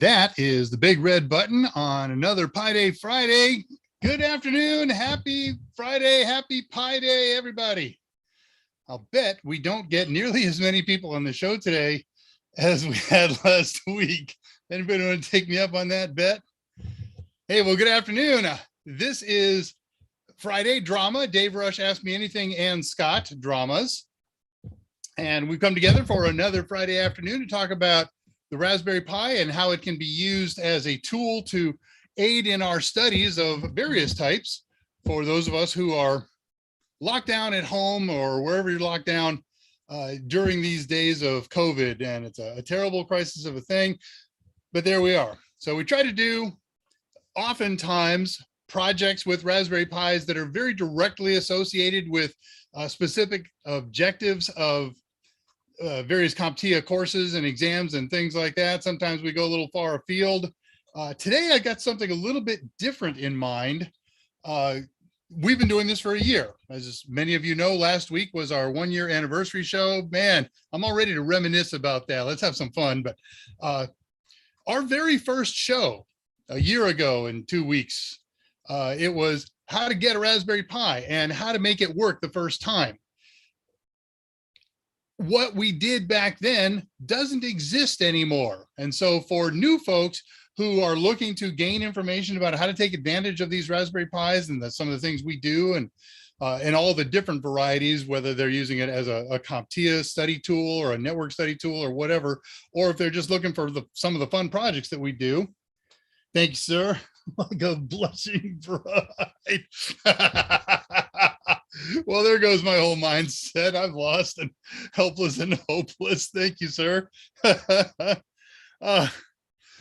That is the big red button on another Pi Day Friday. Good afternoon. Happy Friday. Happy Pi Day, everybody. I'll bet we don't get nearly as many people on the show today as we had last week. Anybody want to take me up on that bet? Hey, well, good afternoon. This is Friday Drama. Dave Rush Ask Me Anything and Scott Dramas. And we've come together for another Friday afternoon to talk about the Raspberry Pi and how it can be used as a tool to aid in our studies of various types for those of us who are locked down at home or wherever you're locked down during these days of COVID. And it's a terrible crisis of a thing, but there we are. So we try to do oftentimes projects with Raspberry Pis that are very directly associated with specific objectives of various CompTIA courses and exams and things like that. Sometimes we go a little far afield. Today, I got something a little bit different in mind. We've been doing this for a year. As many of you know, last week was our 1-year anniversary show. Man, I'm all ready to reminisce about that. Let's have some fun. But our very first show a year ago in 2 weeks, it was how to get a Raspberry Pi and how to make it work the first time. What we did back then doesn't exist anymore. And so for new folks who are looking to gain information about how to take advantage of these Raspberry Pis and some of the things we do and all the different varieties, whether they're using it as a CompTIA study tool or a network study tool or whatever, or if they're just looking for some of the fun projects that we do. Thank you, sir. Like a blushing bride. Well, there goes my whole mindset. I'm lost and helpless and hopeless. Thank you, sir.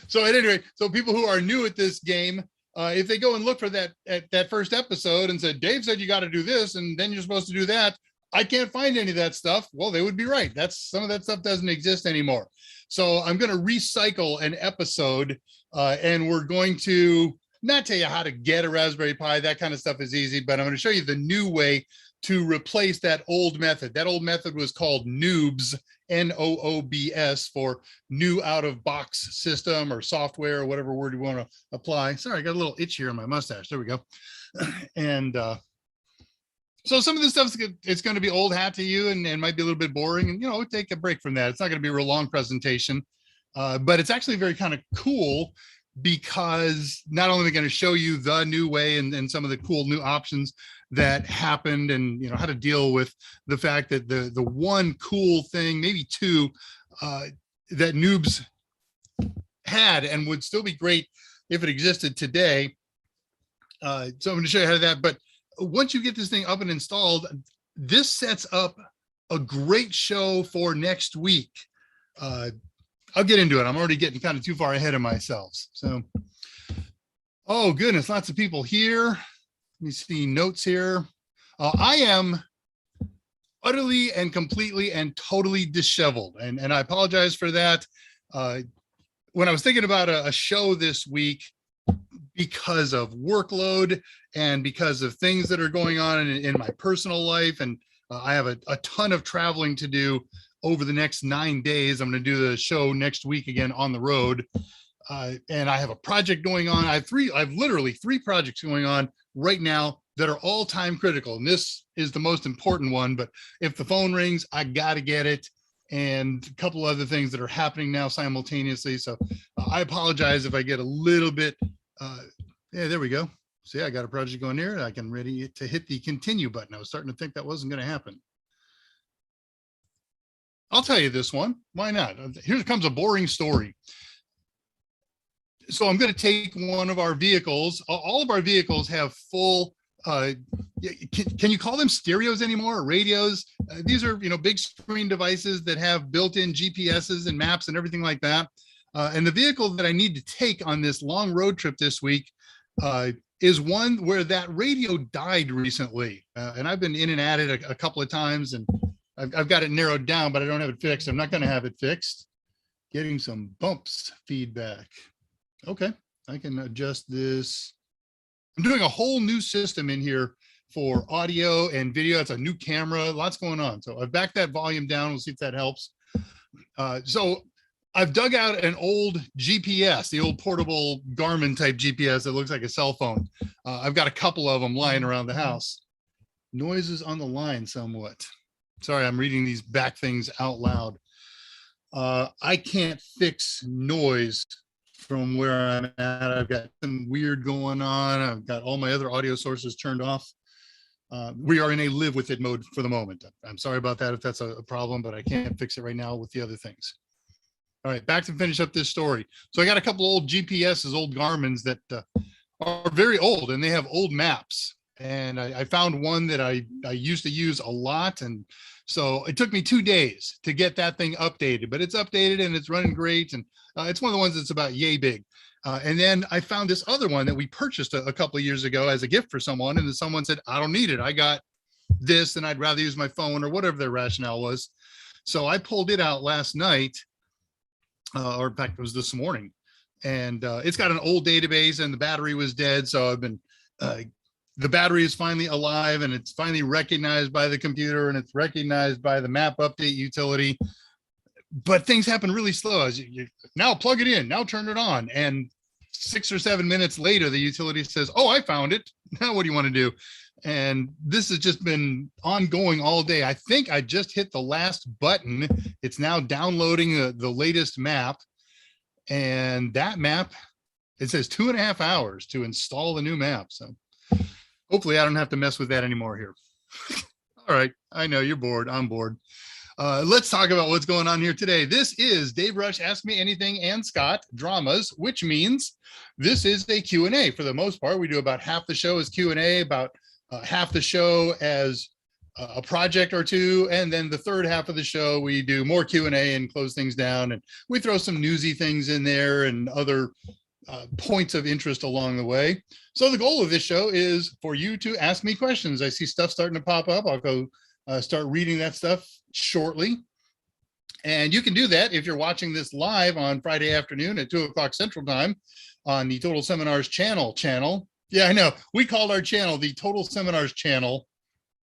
So at any rate, so people who are new at this game, if they go and look for that first episode and said, Dave said you got to do this, and then you're supposed to do that, I can't find any of that stuff. Well, they would be right. Some of that stuff doesn't exist anymore. So I'm going to recycle an episode and we're going to not tell you how to get a Raspberry Pi. That kind of stuff is easy, but I'm going to show you the new way to replace that old method. That old method was called Noobs, N-O-O-B-S, for new out-of-box system or software or whatever word you want to apply. Sorry, I got a little itch here on my mustache. There we go. And so some of this stuff, it's going to be old hat to you and might be a little bit boring. And, take a break from that. It's not going to be a real long presentation, but it's actually very kind of cool because not only am I going to show you the new way and some of the cool new options that happened and how to deal with the fact that the one cool thing, maybe two, that Noobs had and would still be great if it existed today. So I'm going to show you how to do that. But once you get this thing up and installed, this sets up a great show for next week. I'll get into it. I'm already getting kind of too far ahead of myself. So, oh goodness, lots of people here. Let me see notes here. I am utterly and completely and totally disheveled. And I apologize for that. When I was thinking about a show this week, because of workload and because of things that are going on in my personal life, and I have a ton of traveling to do over the next 9 days. I'm going to do the show next week again on the road. And I have a project going on. I've literally 3 projects going on right now that are all time critical. And this is the most important one, but if the phone rings, I got to get it. And a couple other things that are happening now simultaneously. So I apologize if I get a little bit, yeah, there we go. See, I got a project going there. I can ready to hit the continue button. I was starting to think that wasn't going to happen. I'll tell you this one. Why not? Here comes a boring story. So I'm going to take one of our vehicles. All of our vehicles have full, can you call them stereos anymore, or radios? These are, big screen devices that have built-in GPSs and maps and everything like that. And the vehicle that I need to take on this long road trip this week is one where that radio died recently. And I've been in and at it a couple of times, and I've got it narrowed down, but I don't have it fixed. I'm not going to have it fixed. Getting some bumps feedback. Okay, I can adjust this. I'm doing a whole new system in here for audio and video. It's a new camera, lots going on. So I've backed that volume down. We'll see if that helps. So I've dug out an old GPS, the old portable Garmin type GPS that looks like a cell phone. I've got a couple of them lying around the house. Noises on the line somewhat. Sorry, I'm reading these back things out loud. I can't fix noise from where I'm at. I've got some weird going on. I've got all my other audio sources turned off. We are in a live with it mode for the moment. I'm sorry about that if that's a problem, but I can't fix it right now with the other things. All right, back to finish up this story. So I got a couple old GPSs, old Garmin's that are very old, and they have old maps. And I found one that I used to use a lot. And so it took me 2 days to get that thing updated, but it's updated and it's running great. And it's one of the ones that's about yay big. And then I found this other one that we purchased a couple of years ago as a gift for someone. And then someone said, I don't need it. I got this and I'd rather use my phone, or whatever their rationale was. So I pulled it out last night, or in fact, it was this morning. And it's got an old database and the battery was dead. So I've been, the battery is finally alive and it's finally recognized by the computer and it's recognized by the map update utility. But things happen really slow. As you now plug it in, now turn it on. And 6 or 7 minutes later, the utility says, oh, I found it. Now what do you want to do? And this has just been ongoing all day. I think I just hit the last button. It's now downloading the latest map. And that map, it says 2.5 hours to install the new map. So hopefully I don't have to mess with that anymore here. All right, I know you're bored. I'm bored. Let's talk about what's going on here today. This is Dave Rush Ask Me Anything and Scott Dramas, which means this is a Q&A. For the most part, we do about half the show as Q&A, about half the show as a project or two, and then the third half of the show we do more Q&A and close things down, and we throw some newsy things in there and other points of interest along the way. So the goal of this show is for you to ask me questions. I see stuff starting to pop up. I'll go start reading that stuff shortly. And you can do that if you're watching this live on Friday afternoon at 2 o'clock Central Time on the Total Seminars channel. Yeah, I know. We called our channel the Total Seminars channel.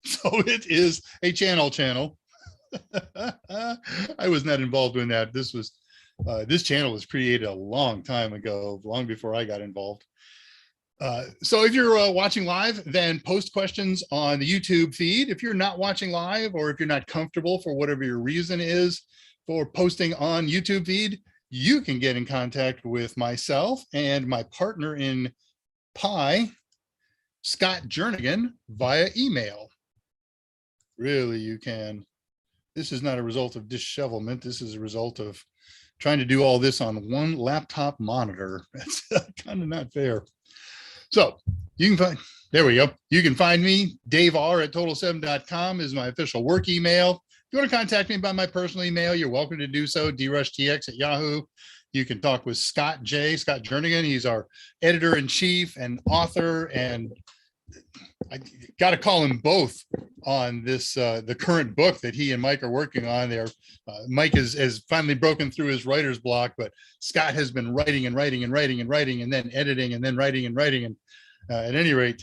So it is a channel. I was not involved in that. This channel was created a long time ago, long before I got involved. So if you're watching live, then post questions on the YouTube feed. If you're not watching live, or if you're not comfortable for whatever your reason is for posting on YouTube feed, you can get in contact with myself and my partner in Pi, Scott Jernigan, via email. Really, you can. This is not a result of dishevelment. This is a result of trying to do all this on one laptop monitor. That's kind of not fair. So you can find, there we go. You can find me, Dave R at total7.com is my official work email. If you want to contact me by my personal email, you're welcome to do so, drushtx at Yahoo. You can talk with Scott Jernigan. He's our editor-in-chief and author, and I got to call him both on this, the current book that he and Mike are working on there. Mike has finally broken through his writer's block, but Scott has been writing and then editing and then writing. And at any rate,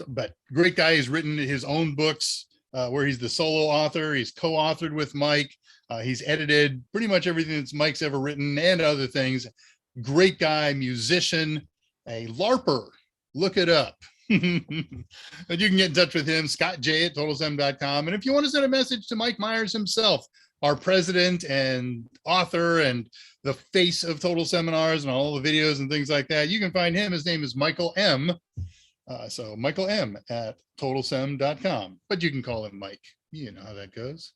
but great guy. He's written his own books where he's the solo author. He's co-authored with Mike. He's edited pretty much everything that Mike's ever written and other things. Great guy, musician, a LARPer. Look it up. But you can get in touch with him, Scott J at totalsem.com. And if you want to send a message to Mike Myers himself, our president and author and the face of Total Seminars and all the videos and things like that, you can find him. His name is Michael M. So Michael M at totalsem.com. But you can call him Mike. You know how that goes.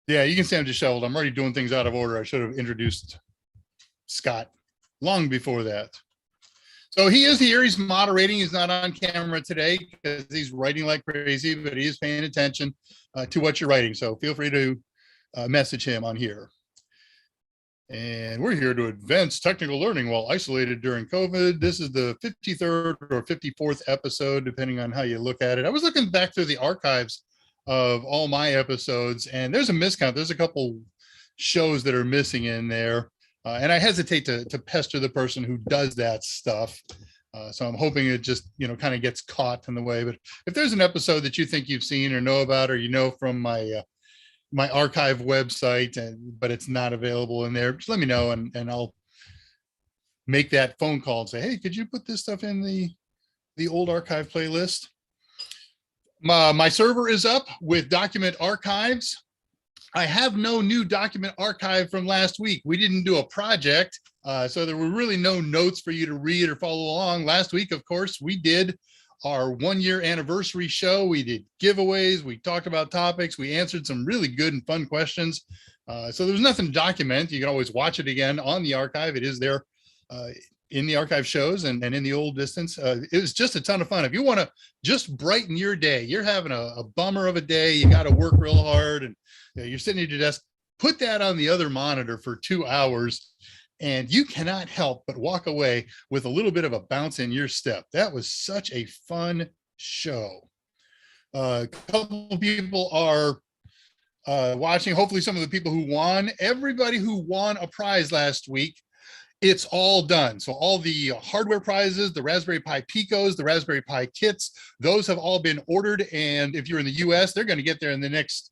Yeah, you can say I'm disheveled. I'm already doing things out of order. I should have introduced Scott long before that. So he is here. He's moderating. He's not on camera today because he's writing like crazy, but he is paying attention to what you're writing. So feel free to message him on here. And we're here to advance technical learning while isolated during COVID. This is the 53rd or 54th episode, depending on how you look at it. I was looking back through the archives of all my episodes, and there's a miscount. There's a couple shows that are missing in there. And I hesitate to pester the person who does that stuff. So I'm hoping it just, kind of gets caught in the way. But if there's an episode that you think you've seen or know about, or from my my archive website, but it's not available in there. Just let me know, and I'll make that phone call and say, hey, could you put this stuff in the old archive playlist? My server is up with document archives. I have no new document archive from last week. We didn't do a project, so there were really no notes for you to read or follow along. Last week, of course, we did our 1-year anniversary show. We did giveaways. We talked about topics. We answered some really good and fun questions. So there was nothing to document. You can always watch it again on the archive. It is there in the archive shows and in the old distance. It was just a ton of fun. If you want to just brighten your day, you're having a bummer of a day, you got to work real hard, and you're sitting at your desk, put that on the other monitor for 2 hours, and you cannot help but walk away with a little bit of a bounce in your step. That was such a fun show. A couple of people are watching. Hopefully some of the people who won, everybody who won a prize last week, it's all done. So all the hardware prizes, the Raspberry Pi Picos, the Raspberry Pi kits, those have all been ordered. And if you're in the US, they're going to get there in the next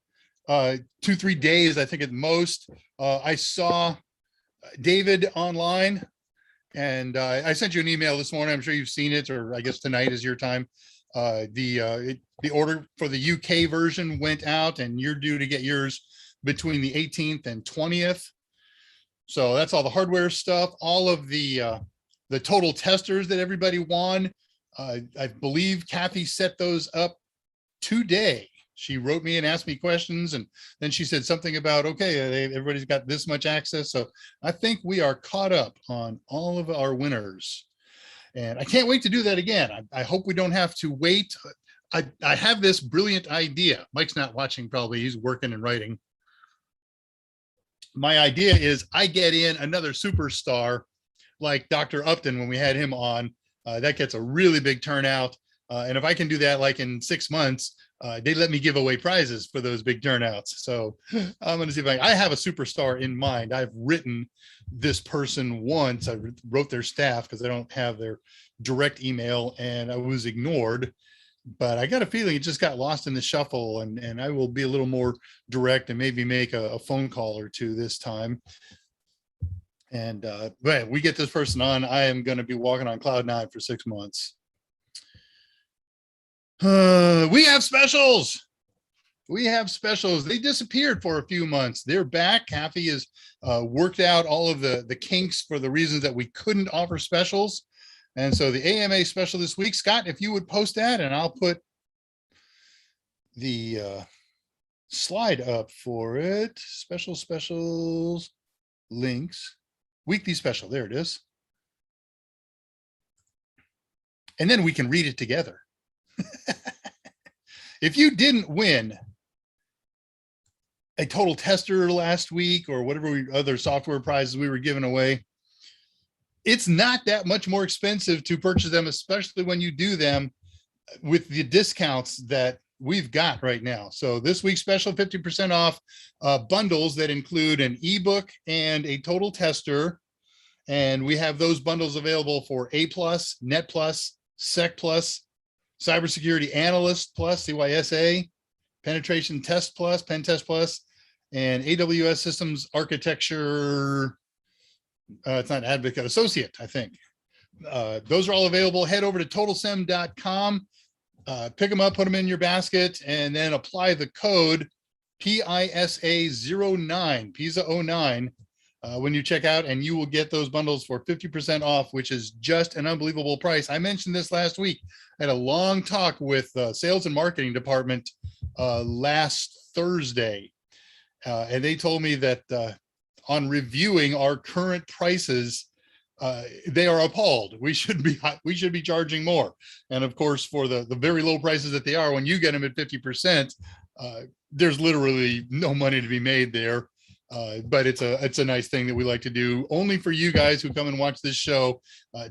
2-3 days, I think at most. I saw David online, and I sent you an email this morning. I'm sure you've seen it, or I guess tonight is your time. The order for the UK version went out, and you're due to get yours between the 18th and 20th. So that's all the hardware stuff. All of the total testers that everybody won. I believe Kathy set those up today. She wrote me and asked me questions, and then she said something about, okay, everybody's got this much access. So I think we are caught up on all of our winners. And I can't wait to do that again. I hope we don't have to wait. I have this brilliant idea. Mike's not watching probably, he's working and writing. My idea is I get in another superstar like Dr. Upton when we had him on. That gets a really big turnout. And if I can do that like in 6 months, they let me give away prizes for those big turnouts. So I'm going to see if I have a superstar in mind. I've written this person once. I wrote their staff because I don't have their direct email, and I was ignored. But I got a feeling it just got lost in the shuffle, and I will be a little more direct and maybe make a phone call or two this time. And but we get this person on, I am going to be walking on cloud 9 for 6 months. We have specials. We have specials. They disappeared for a few months. They're back. Kathy has worked out all of the kinks for the reasons that we couldn't offer specials. And so the AMA special this week, Scott, if you would post that, and I'll put the slide up for it. Specials, links, weekly special. There it is. And then we can read it together. If you didn't win a total tester last week or whatever other software prizes we were giving away, it's not that much more expensive to purchase them, especially when you do them with the discounts that we've got right now. So this week's special 50% off bundles that include an ebook and a total tester. And we have those bundles available for A+, Net+, Sec+, Cybersecurity Analyst Plus, CYSA, Penetration Test Plus, Pen Test Plus, and AWS Systems Architecture. It's not Advocate, Associate, I think. Those are all available. Head over to totalsem.com, pick them up, put them in your basket, and then apply the code PISA09, PISA09, when you check out, and you will get those bundles for 50% off, which is just an unbelievable price. I mentioned this last week. I had a long talk with sales and marketing department last Thursday, and they told me that on reviewing our current prices, they are appalled. We should be charging more. And of course, for the very low prices that they are, when you get them at 50%, there's literally no money to be made there. But it's a nice thing that we like to do only for you guys who come and watch this show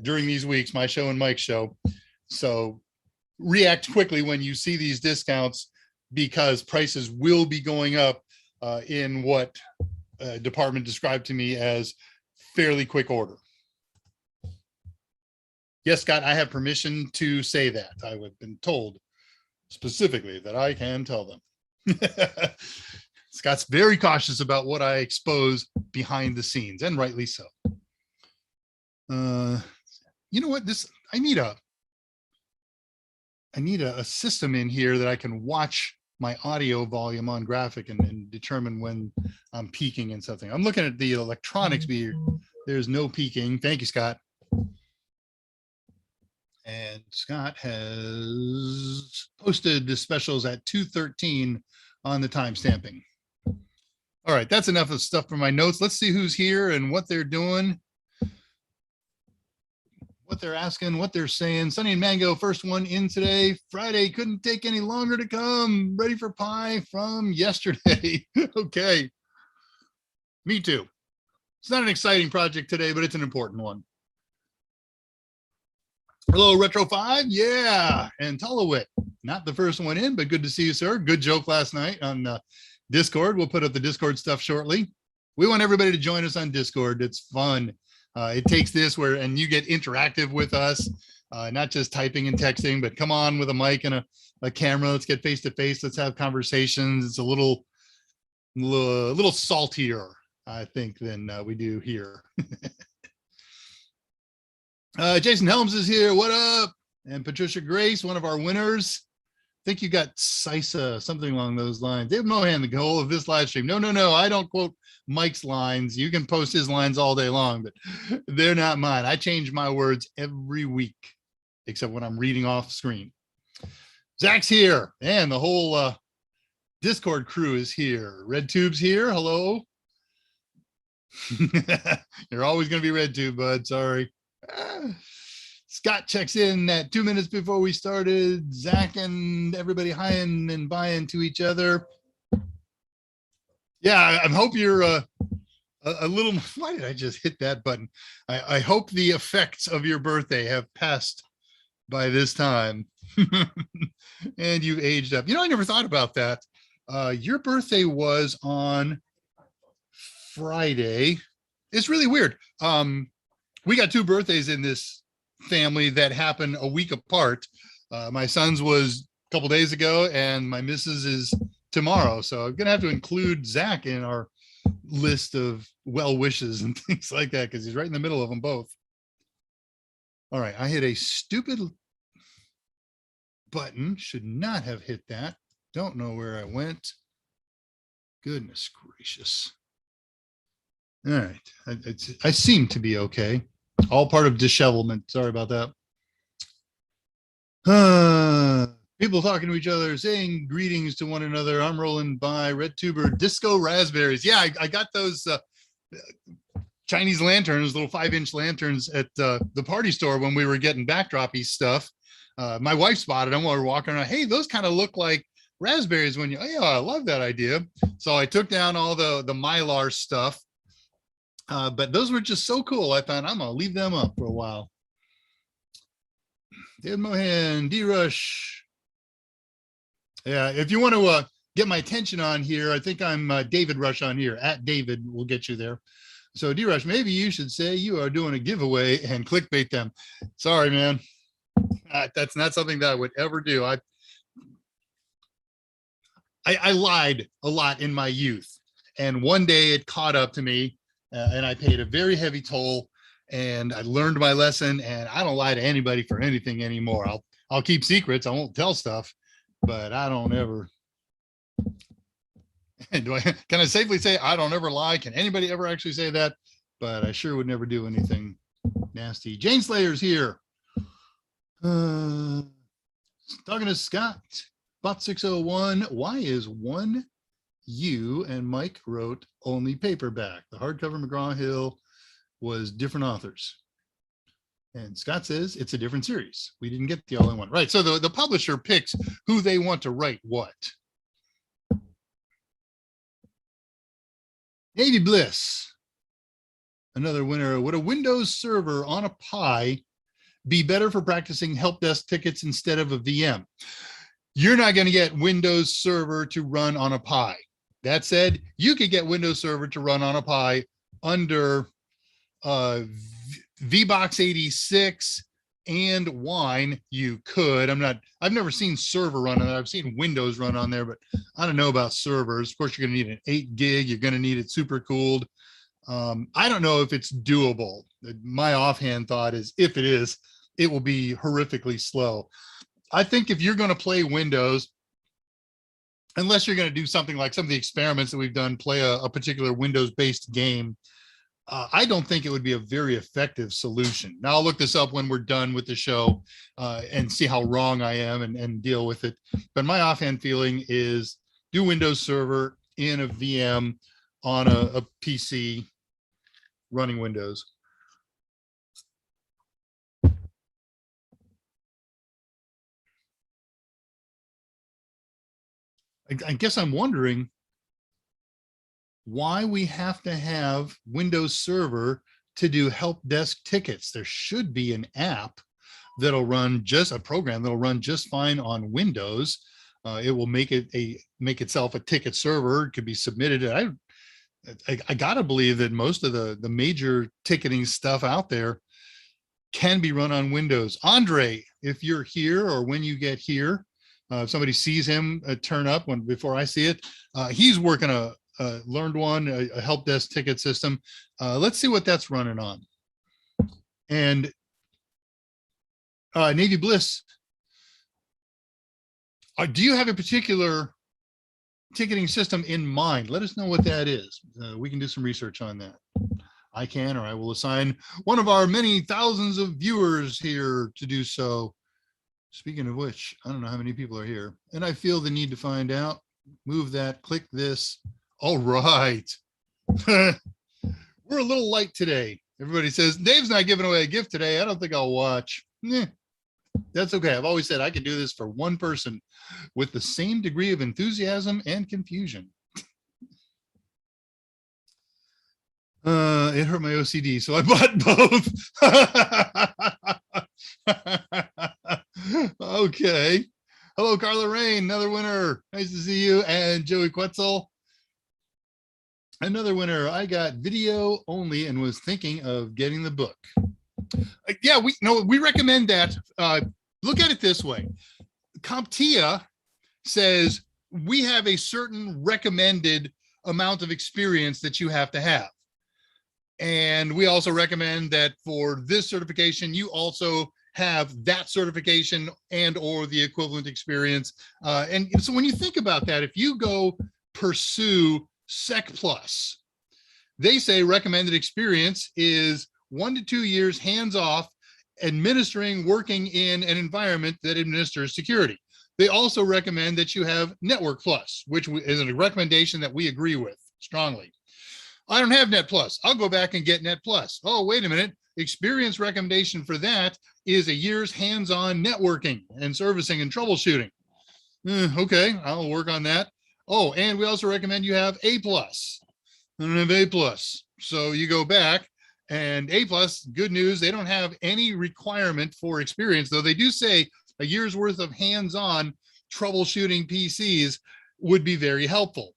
during these weeks, my show and Mike's show. So react quickly when you see these discounts, because prices will be going up in what department described to me as fairly quick order. Yes, Scott, I have permission to say that. I have been told specifically that I can tell them. Scott's very cautious about what I expose behind the scenes, and rightly so. You know what? I need a system in here that I can watch my audio volume on graphic and determine when I'm peaking and something. I'm looking at the electronics here. There's no peaking. Thank you, Scott. And Scott has posted the specials at 2:13 on the time stamping. All right, that's enough of stuff for my notes. Let's see who's here and what they're doing, what they're asking, what they're saying. Sunny and Mango, first one in today. Friday couldn't take any longer to come. Ready for pie from yesterday. Okay. Me too. It's not an exciting project today, but it's an important one. Hello, Retro 5. Yeah. And Tullowit, not the first one in, but good to see you, sir. Good joke last night on Discord. We'll put up the Discord stuff shortly. We want everybody to join us on Discord. It's fun. It takes this and you get interactive with us, not just typing and texting, but come on with a mic and a camera. Let's get face to face. Let's have conversations. It's a little saltier, I think, than we do here. Jason Helms is here. What up? And Patricia Grace, one of our winners. I think you got Sisa, something along those lines. Dave Mohan, the goal of this live stream. No. I don't quote Mike's lines. You can post his lines all day long, but they're not mine. I change my words every week, except when I'm reading off screen. Zach's here, and the whole Discord crew is here. Red Tube's here. Hello. You're always going to be Red Tube, bud. Sorry. Scott checks in at 2 minutes before we started. Zach and everybody hi-ing and buying to each other. Yeah, I hope you're a little. Why did I just hit that button? I hope the effects of your birthday have passed by this time. And you've aged up. You know, I never thought about that. Your birthday was on Friday. It's really weird. We got 2 birthdays in this family that happen a week apart. My son's was a couple days ago, and my missus is tomorrow. So I'm gonna have to include Zach in our list of well wishes and things like that, because he's right in the middle of them both. All right, I hit a stupid button. Should not have hit that. Don't know where I went. Goodness gracious. All right, I seem to be okay. All part of dishevelment. Sorry about that. People talking to each other, saying greetings to one another. I'm rolling by. Red Tuber, Disco Raspberries. Yeah, I got those Chinese lanterns, little 5-inch lanterns at the party store when we were getting backdroppy stuff. My wife spotted them while we were walking around. Hey, those kind of look like raspberries when you, oh, yeah, I love that idea. So I took down all the Mylar stuff. But those were just so cool. I thought I'm gonna leave them up for a while. David Mohan, D-Rush. Yeah, if you want to get my attention on here, I think I'm David Rush on here. At David will get you there. So D-Rush, maybe you should say you are doing a giveaway and clickbait them. Sorry, man. That's not something that I would ever do. I lied a lot in my youth. And one day it caught up to me. And I paid a very heavy toll, and I learned my lesson, and I don't lie to anybody for anything anymore. I'll keep secrets. I won't tell stuff, but I don't ever. Can I safely say I don't ever lie? Can anybody ever actually say that? But I sure would never do anything nasty. Jane Slayer's here. Talking to Scott, Bot 601. Why is one you and Mike wrote only paperback? The hardcover McGraw-Hill was different authors. And Scott says it's a different series. We didn't get the all-in-one. Right, so the publisher picks who they want to write what. Navy Bliss, another winner. Would a Windows server on a Pi be better for practicing help desk tickets instead of a VM? You're not going to get Windows Server to run on a Pi. That said, you could get Windows Server to run on a Pi under VBox 86 and wine, you could. I've never seen server run on there. I've seen Windows run on there, but I don't know about servers. Of course, you're going to need an 8 gig. You're going to need it super cooled. I don't know if it's doable. My offhand thought is if it is, it will be horrifically slow. I think if you're going to play Windows, unless you're going to do something like some of the experiments that we've done, play a particular Windows-based game, I don't think it would be a very effective solution. Now, I'll look this up when we're done with the show and see how wrong I am and deal with it. But my offhand feeling is do Windows Server in a VM on a PC running Windows. I guess I'm wondering why we have to have Windows Server to do help desk tickets. There should be an app that'll run just a program that'll run just fine on Windows. It will make itself a ticket server. It could be submitted. I gotta believe that most of the major ticketing stuff out there can be run on Windows. Andre, if you're here or when you get here, if somebody sees him turn up before I see it, he's working learned one, a help desk ticket system. Let's see what that's running on. And Navy Bliss, do you have a particular ticketing system in mind? Let us know what that is. We can do some research on that. I can, or I will assign one of our many thousands of viewers here to do so. Speaking of which, I don't know how many people are here, and I feel the need to find out. Move that, click this. All right. We're a little light today. Everybody says, Dave's not giving away a gift today. I don't think I'll watch. That's okay. I've always said I can do this for one person with the same degree of enthusiasm and confusion. It hurt my OCD, so I bought both. Okay. Hello, Carla Rain, another winner. Nice to see you. And Joey Quetzal, another winner. I got video only and was thinking of getting the book. Yeah, we recommend that. Look at it this way. CompTIA says we have a certain recommended amount of experience that you have to have. And we also recommend that for this certification, you also have that certification and or the equivalent experience. And so when you think about that, if you go pursue Sec Plus, they say recommended experience is 1 to 2 years hands-off working in an environment that administers security. They also recommend that you have Network Plus, which is a recommendation that we agree with strongly. I don't have Net Plus. I'll go back and get Net Plus. Oh, wait a minute. Experience recommendation for that is a year's hands-on networking and servicing and troubleshooting. Okay, I'll work on that. Oh, and we also recommend you have A Plus. I don't have A Plus. So you go back and A Plus, good news, they don't have any requirement for experience, though they do say a year's worth of hands-on troubleshooting PCs would be very helpful.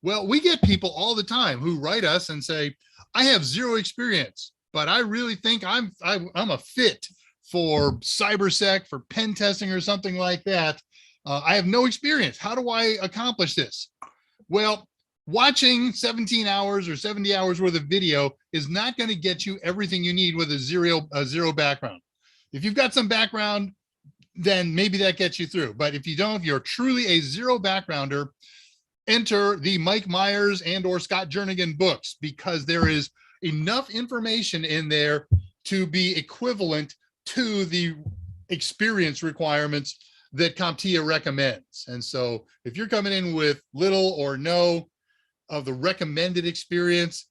Well, we get people all the time who write us and say, I have zero experience, but I really think I'm a fit for cybersec, for pen testing or something like that. I have no experience. How do I accomplish this? Well, watching 17 hours or 70 hours worth of video is not going to get you everything you need with a zero background. If you've got some background, then maybe that gets you through. But if you don't, if you're truly a zero backgrounder, enter the Mike Myers and or Scott Jernigan books, because there is enough information in there to be equivalent to the experience requirements that CompTIA recommends. And so if you're coming in with little or no of the recommended experience,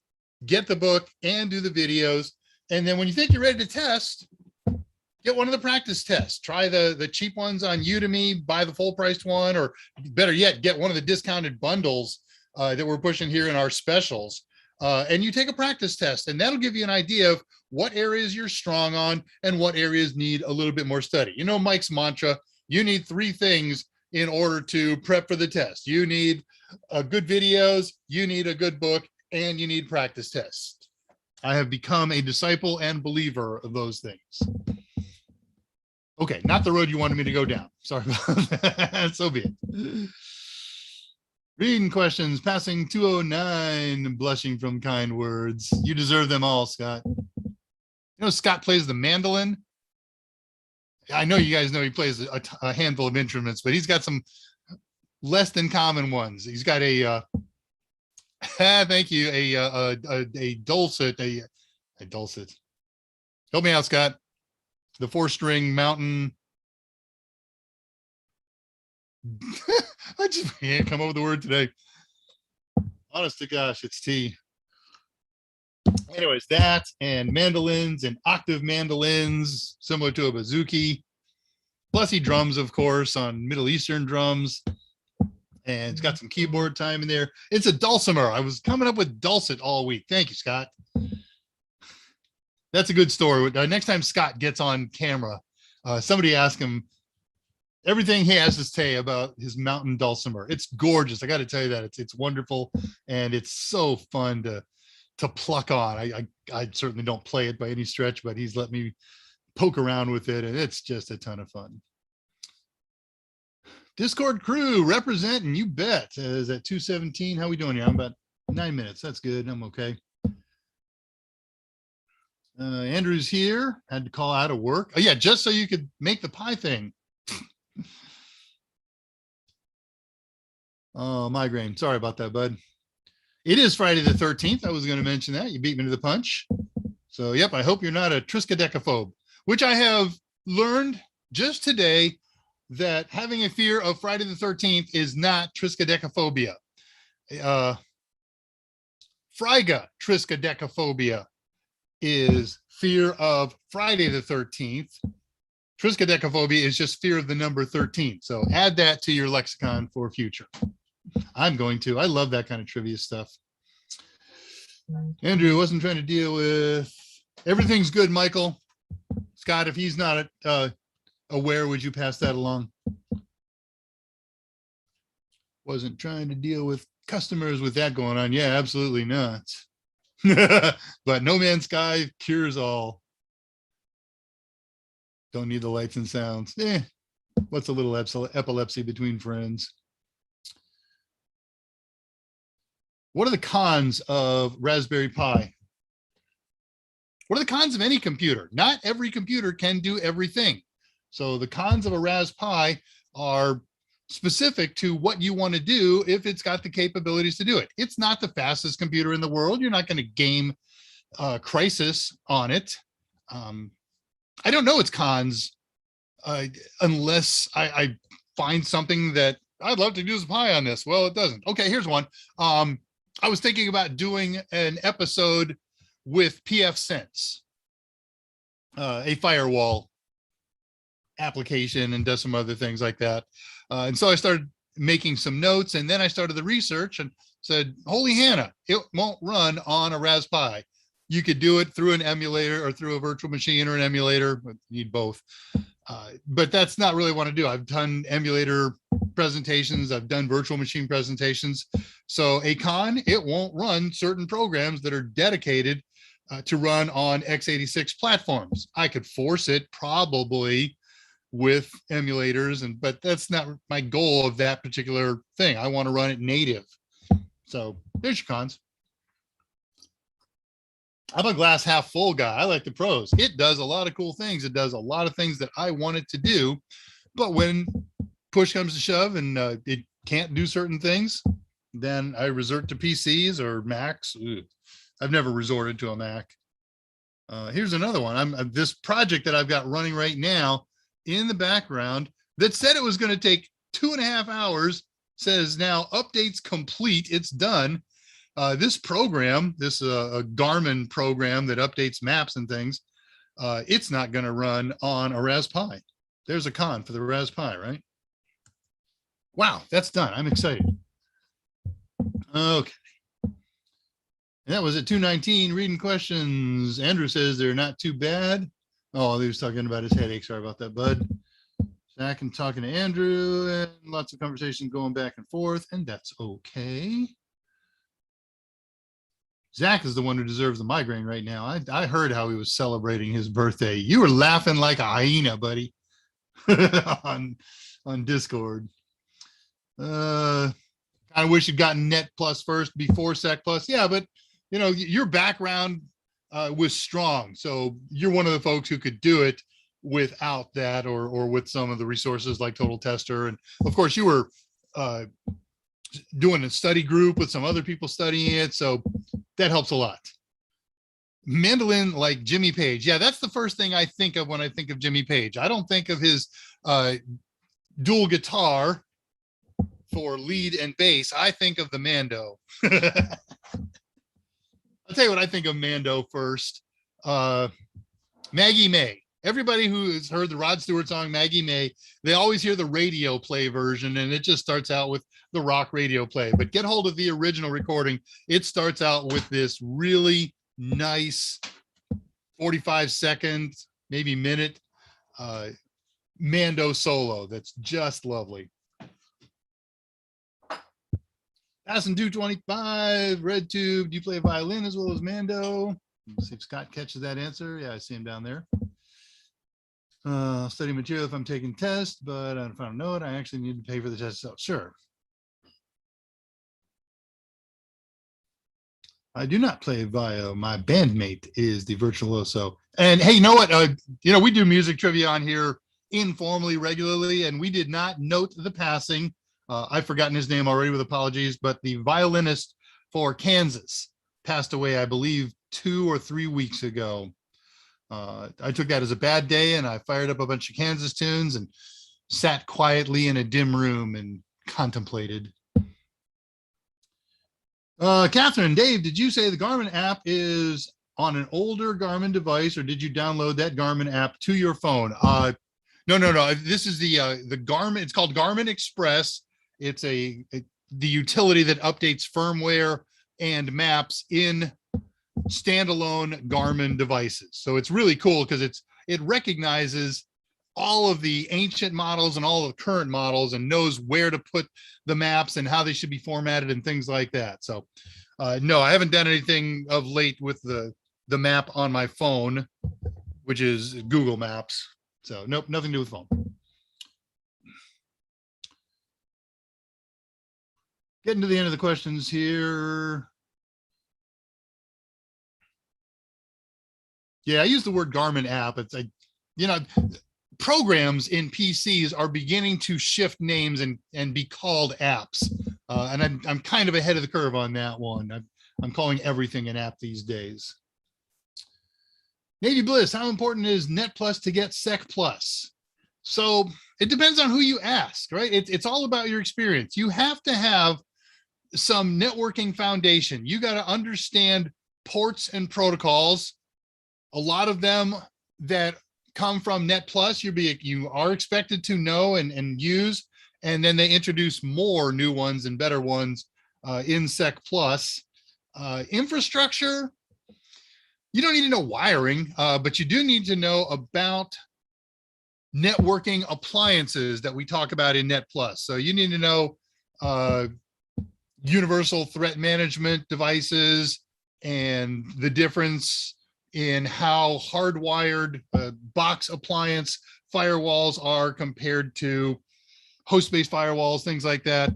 get the book and do the videos. And then when you think you're ready to test, get one of the practice tests. Try the cheap ones on Udemy, buy the full priced one, or better yet, get one of the discounted bundles that we're pushing here in our specials. And you take a practice test, and that'll give you an idea of what areas you're strong on and what areas need a little bit more study. You know Mike's mantra, you need 3 things in order to prep for the test. You need good videos, you need a good book, and you need practice tests. I have become a disciple and believer of those things. Okay, not the road you wanted me to go down. Sorry about that. So be it. Reading questions, passing 209, blushing from kind words. You deserve them all, Scott. You know, Scott plays the mandolin. I know you guys know he plays a handful of instruments, but he's got some less than common ones. He's got a, thank you, a dulcet, a dulcet. Help me out, Scott. The 4-string mountain. I just can't come up with the word today. Honest to gosh, it's tea. Anyways, that and mandolins and octave mandolins, similar to a bouzouki. Plus he drums, of course, on Middle Eastern drums. And it's got some keyboard time in there. It's a dulcimer. I was coming up with dulcet all week. Thank you, Scott. That's a good story. Next time Scott gets on camera, somebody ask him everything he has to say about his mountain dulcimer. It's gorgeous. I got to tell you that it's wonderful, and it's so fun to pluck on. I certainly don't play it by any stretch, but he's let me poke around with it, and it's just a ton of fun. Discord crew representing, you bet. Is at 2:17. How we doing here? I'm about 9 minutes. That's good. I'm okay. Andrew's here. Had to call out of work. Oh yeah, just so you could make the pie thing. Oh, migraine. Sorry about that, bud. It is Friday the 13th. I was going to mention that. You beat me to the punch. So, yep, I hope you're not a triskaidekaphobe, which I have learned just today that having a fear of Friday the 13th is not triskaidekaphobia. Fryga triskaidekaphobia is fear of Friday the 13th. Triskaidekaphobia is just fear of the number 13. So add that to your lexicon for future. I'm going to. I love that kind of trivia stuff. Andrew wasn't trying to deal with. Everything's good, Michael. Scott, if he's not aware, would you pass that along? Wasn't trying to deal with customers with that going on. Yeah, absolutely not. But No Man's Sky cures all. Don't need the lights and sounds. What's a little epilepsy between friends? What are the cons of Raspberry Pi? What are the cons of any computer? Not every computer can do everything. So the cons of a Ras Pi are specific to what you want to do if it's got the capabilities to do it. It's not the fastest computer in the world. You're not going to game Crisis on it. I don't know its cons unless I find something that I'd love to use a Pi on this. Well, it doesn't. Okay, here's one. I was thinking about doing an episode with pfSense, a firewall application, and does some other things like that. And so I started making some notes, and then I started the research and said, holy Hannah, it won't run on a Ras Pi. You could do it through an emulator or through a virtual machine or an emulator, but you need both. But that's not really what I want to do. I've done emulator presentations. I've done virtual machine presentations. So a con, it won't run certain programs that are dedicated to run on x86 platforms. I could force it probably with emulators, but that's not my goal of that particular thing. I want to run it native. So there's your cons. I'm a glass half full guy. I like the pros. It does a lot of cool things. It does a lot of things that I want it to do. But when push comes to shove and it can't do certain things, then I resort to PCs or Macs. Ugh. I've never resorted to a Mac. Here's another one. I'm this project that I've got running right now in the background that said it was going to take 2.5 hours, says now updates complete. It's done. This program, this Garmin program that updates maps and things, it's not going to run on a Ras Pi. There's a con for the Ras Pi, right? Wow, that's done. I'm excited. Okay. And that was at 2:19. Reading questions. Andrew says they're not too bad. Oh, he was talking about his headache. Sorry about that, bud. Zach and talking to Andrew, and lots of conversations going back and forth, and that's okay. Zach is the one who deserves the migraine right now. I heard how he was celebrating his birthday. You were laughing like a hyena, buddy. on Discord. I wish you'd gotten Net Plus first before Sec Plus. Yeah, but you know, your background was strong, so you're one of the folks who could do it without that, or with some of the resources like Total Tester. And of course, you were doing a study group with some other people studying it, so that helps a lot. Mandolin like Jimmy Page. Yeah, that's the first thing I think of when I think of Jimmy Page. I don't think of his dual guitar for lead and bass. I think of the Mando. I'll tell you what I think of Mando first. Maggie May. Everybody who has heard the Rod Stewart song Maggie May, they always hear the radio play version, and it just starts out with the rock radio play. But get hold of the original recording. It starts out with this really nice 45-second, maybe minute Mando solo that's just lovely. Passing 225, Red Tube. Do you play violin as well as Mando? Let's see if Scott catches that answer. Yeah, I see him down there. Study material if I'm taking tests, but if I don't know it, I actually need to pay for the test itself. Sure. I do not play Vio. My bandmate is the virtuoso. And hey, you know what? You know, we do music trivia on here informally, regularly, and we did not note the passing. I've forgotten his name already, with apologies, but the violinist for Kansas passed away, I believe, 2 or 3 weeks ago. I took that as a bad day, and I fired up a bunch of Kansas tunes and sat quietly in a dim room and contemplated. Catherine, Dave, did you say the Garmin app is on an older Garmin device, or did you download that Garmin app to your phone? No. This is the Garmin. It's called Garmin Express. It's the utility that updates firmware and maps in standalone Garmin devices. So it's really cool because it recognizes all of the ancient models and all of the current models and knows where to put the maps and how they should be formatted and things like that. So no, I haven't done anything of late with the map on my phone, which is Google Maps. So nope, nothing to do with phone. Getting to the end of the questions here. Yeah, I use the word Garmin app. It's like, you know, programs in PCs are beginning to shift names and be called apps. And I'm kind of ahead of the curve on that one. I'm calling everything an app these days. Navy Bliss, how important is Net Plus to get Sec Plus? So it depends on who you ask, right? It's all about your experience. You have to have some networking foundation. You got to understand ports and protocols. A lot of them that come from Net Plus, you are expected to know and use, and then they introduce more new ones and better ones in Sec Plus. Infrastructure, you don't need to know wiring, but you do need to know about networking appliances that we talk about in Net Plus. So you need to know universal threat management devices and the difference in how hardwired box appliance firewalls are compared to host-based firewalls, things like that.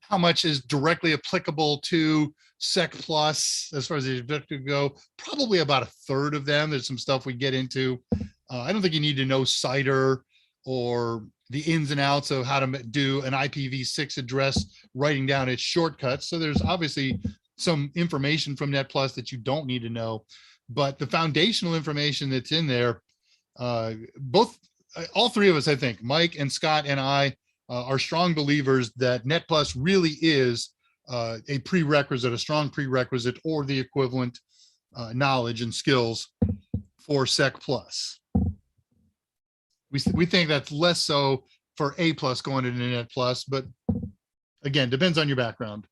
How much is directly applicable to Sec Plus as far as the objective go? Probably about a third of them. There's some stuff we get into. I don't think you need to know CIDR or the ins and outs of how to do an IPv6 address, writing down its shortcuts. So there's obviously some information from Net Plus that you don't need to know, but the foundational information that's in there, all three of us, I think, Mike and Scott and I, are strong believers that Net Plus really is a prerequisite, a strong prerequisite, or the equivalent knowledge and skills for Sec Plus. We think that's less so for A plus going into Net Plus, but again, depends on your background.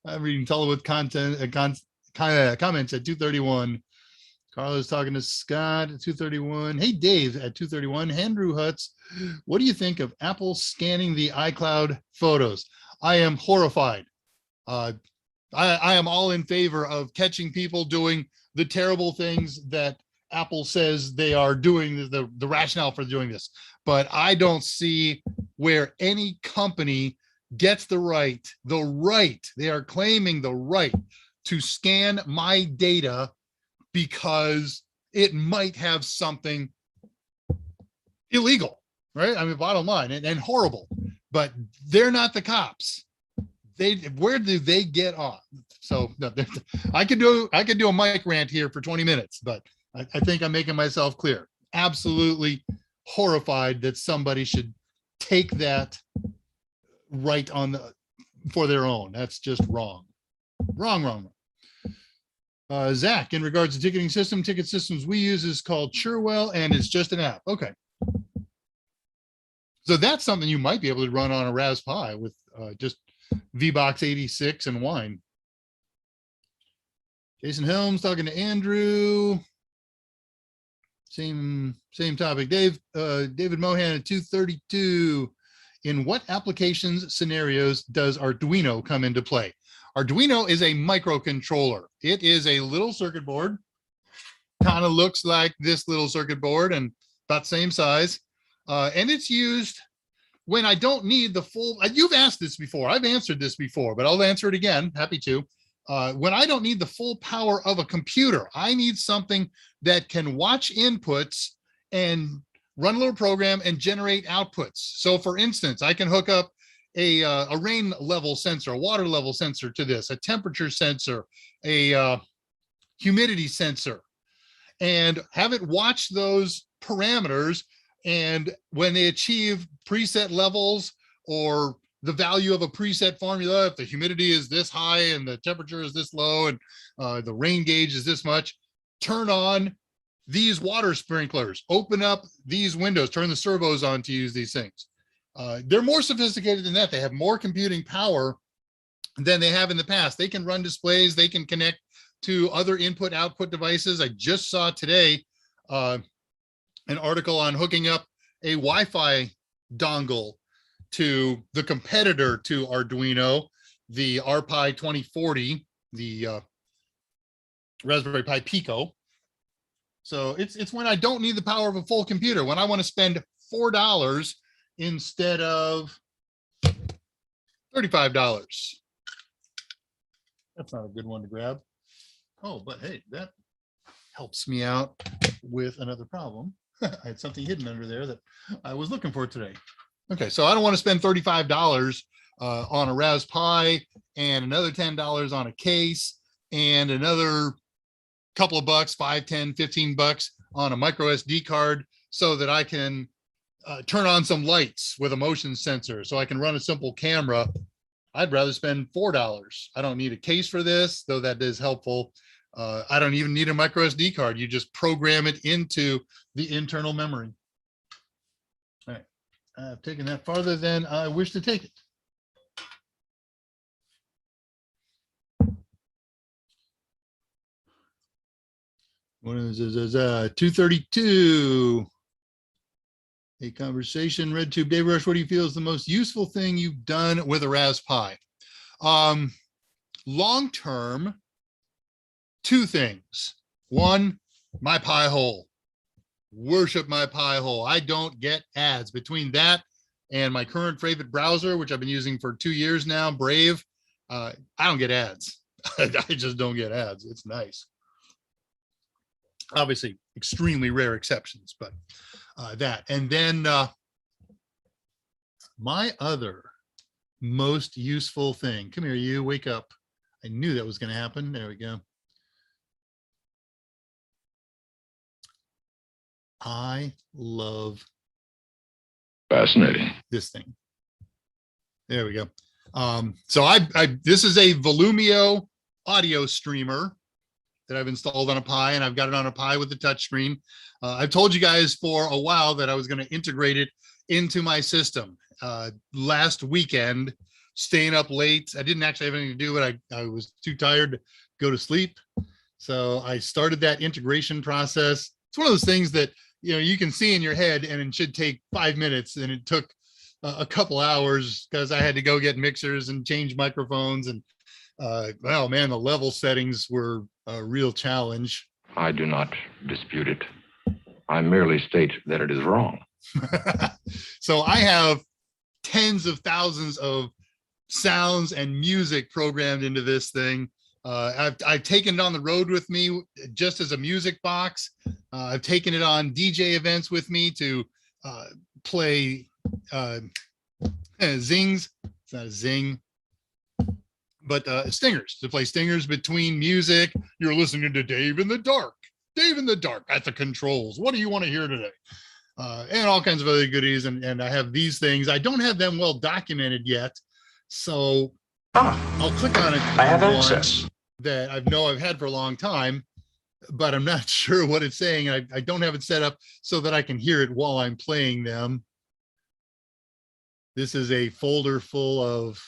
I'm reading Tullywood content comments at 2:31. Carla's talking to Scott at 2:31. Hey, Dave at 2:31. Andrew Hutz, what do you think of Apple scanning the iCloud photos? I am horrified. I am all in favor of catching people doing the terrible things that Apple says they are doing, the rationale for doing this. But I don't see where any company gets the right, they are claiming the right to scan my data because it might have something illegal, right? I mean, bottom line, and horrible, but they're not the cops. Where do they get off? So no, I could do a mic rant here for 20 minutes, but I think I'm making myself clear. Absolutely horrified that somebody should take that right for their own. That's just wrong. Wrong. Zach, in regards to ticketing system, ticket systems we use is called Cherwell, and it's just an app. Okay. So that's something you might be able to run on a Raspberry Pi with just VBox 86 and wine. Jason Helms talking to Andrew. Same topic. David Mohan at 232. In what applications scenarios does Arduino come into play? Arduino is a microcontroller. It is a little circuit board, kind of looks like this little circuit board and about same size. And it's used when I don't need the full, you've asked this before, I've answered this before, but I'll answer it again, happy to. When I don't need the full power of a computer, I need something that can watch inputs and run a little program and generate outputs. So for instance, I can hook up a rain level sensor, a water level sensor to this, a temperature sensor, a humidity sensor, and have it watch those parameters. And when they achieve preset levels or the value of a preset formula, if the humidity is this high and the temperature is this low and the rain gauge is this much, turn on these water sprinklers, open up these windows, turn the servos on to use these things. They're more sophisticated than that. They have more computing power than they have in the past. They can run displays. They can connect to other input output devices. I just saw today an article on hooking up a Wi-Fi dongle to the competitor to Arduino, the RPi 2040, the Raspberry Pi Pico. So it's when I don't need the power of a full computer, when I want to spend $4 instead of $35. That's not a good one to grab. Oh, but hey, that helps me out with another problem. I had something hidden under there that I was looking for today. Okay, so I don't want to spend $35 on a Raspberry Pi and another $10 on a case and another couple of bucks, 5, 10, 15 bucks on a micro SD card so that I can turn on some lights with a motion sensor so I can run a simple camera. I'd rather spend $4. I don't need a case for this, though that is helpful. I don't even need a micro SD card. You just program it into the internal memory. All right, I've taken that farther than I wish to take it. What is this? 232. A conversation, RedTube. Dave Rush, what do you feel is the most useful thing you've done with a Raspberry Pi? Long-term, two things. One, my Pi hole. Worship my Pi hole. I don't get ads. Between that and my current favorite browser, which I've been using for 2 years now, Brave, I don't get ads. I just don't get ads. It's nice. Obviously, extremely rare exceptions, but that. And then my other most useful thing. Come here, you. Wake up. I knew that was going to happen. There we go. I love fascinating this thing. There we go. So this is a Volumio audio streamer that I've installed on a Pi, and I've got it on a Pi with the touchscreen. I've told you guys for a while that I was going to integrate it into my system. Last weekend, staying up late, I didn't actually have anything to do, but I was too tired to go to sleep. So I started that integration process. It's one of those things that, you know, you can see in your head and it should take 5 minutes, and it took a couple hours because I had to go get mixers and change microphones and Well, man, the level settings were a real challenge. I do not dispute it. I merely state that it is wrong. So I have tens of thousands of sounds and music programmed into this thing. I've taken it on the road with me just as a music box. I've taken it on DJ events with me to play zings. It's not a zing, but stingers, to play stingers between music. You're listening to Dave in the Dark. Dave in the Dark at the controls. What do you want to hear today? And all kinds of other goodies. And I have these things. I don't have them well documented yet. So I'll click on it. I have access. That I've had for a long time, but I'm not sure what it's saying. I don't have it set up so that I can hear it while I'm playing them. This is a folder full of,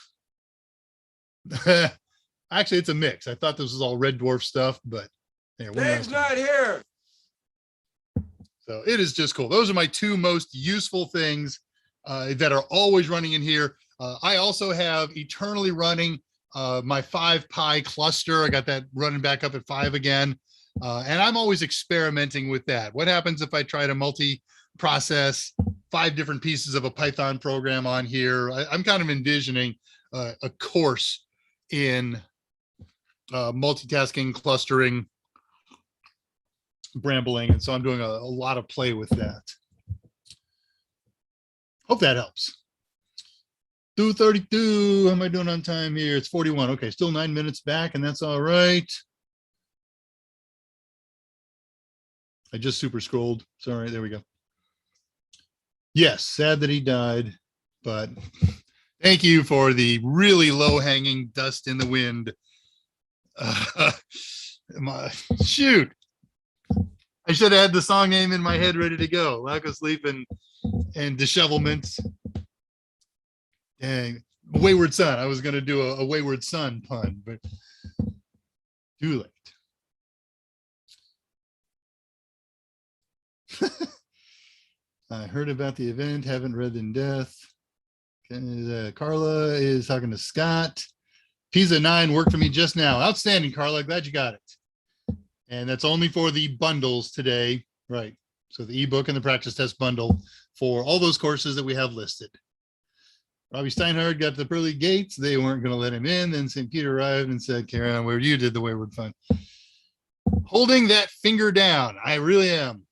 actually it's a mix. I thought this was all Red Dwarf stuff, but there, Dave's not here. So it is just cool. Those are my two most useful things that are always running in here. I also have eternally running my 5 pi cluster. I got that running back up at 5 again. And I'm always experimenting with that. What happens if I try to multi-process 5 different pieces of a Python program on here? I'm kind of envisioning a course in multitasking, clustering, brambling. And so I'm doing a lot of play with that. Hope that helps. 2:32. How am I doing on time here? It's 41. Okay, still 9 minutes back, and that's all right. I just super scrolled. Sorry, there we go. Yes, sad that he died, but thank you for the really low-hanging dust in the wind. Shoot. I should have had the song name in my head ready to go. Lack of sleep and dishevelment. And Wayward Son. I was going to do a Wayward Son pun, but too late. I heard about the event, haven't read in depth. Carla is talking to Scott. Pisa 9 worked for me just now. Outstanding, Carla. Glad you got it. And that's only for the bundles today. Right. So the ebook and the practice test bundle for all those courses that we have listed. Robbie Steinhardt got the pearly gates. They weren't going to let him in. Then St. Peter arrived and said, Karen, where you did the Wayward Fun. Holding that finger down. I really am.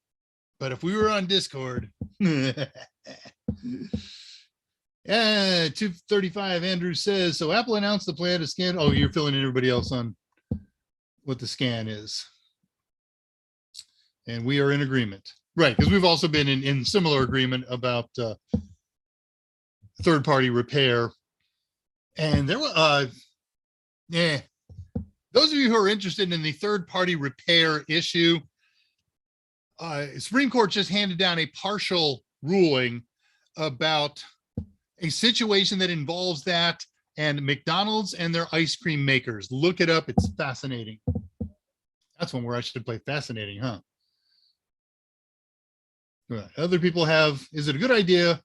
But if we were on Discord. Yeah, 235. Andrew says, so Apple announced the plan to scan. Oh, you're filling in everybody else on what the scan is. And we are in agreement. Right, because we've also been in similar agreement about third-party repair. And there were, those of you who are interested in the third-party repair issue, Supreme Court just handed down a partial ruling about a situation that involves that and McDonald's and their ice cream makers. Look it up. It's fascinating. That's one where I should play fascinating, huh? Other people have, is it a good idea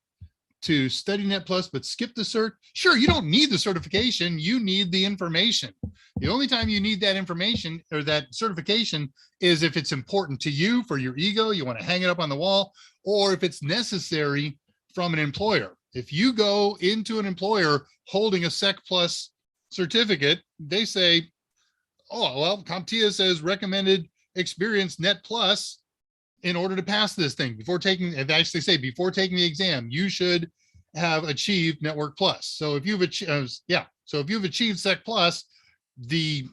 to study Net Plus but skip the cert? Sure, you don't need the certification. You need the information. The only time you need that information or that certification is if it's important to you for your ego, you want to hang it up on the wall, or if it's necessary from an employer. If you go into an employer holding a Sec Plus certificate, they say, oh, well, CompTIA says recommended experience Net Plus in order to pass this thing. Before taking, they actually say before taking the exam, you should have achieved Network Plus. So if you've achieved, so if you've achieved Sec Plus, the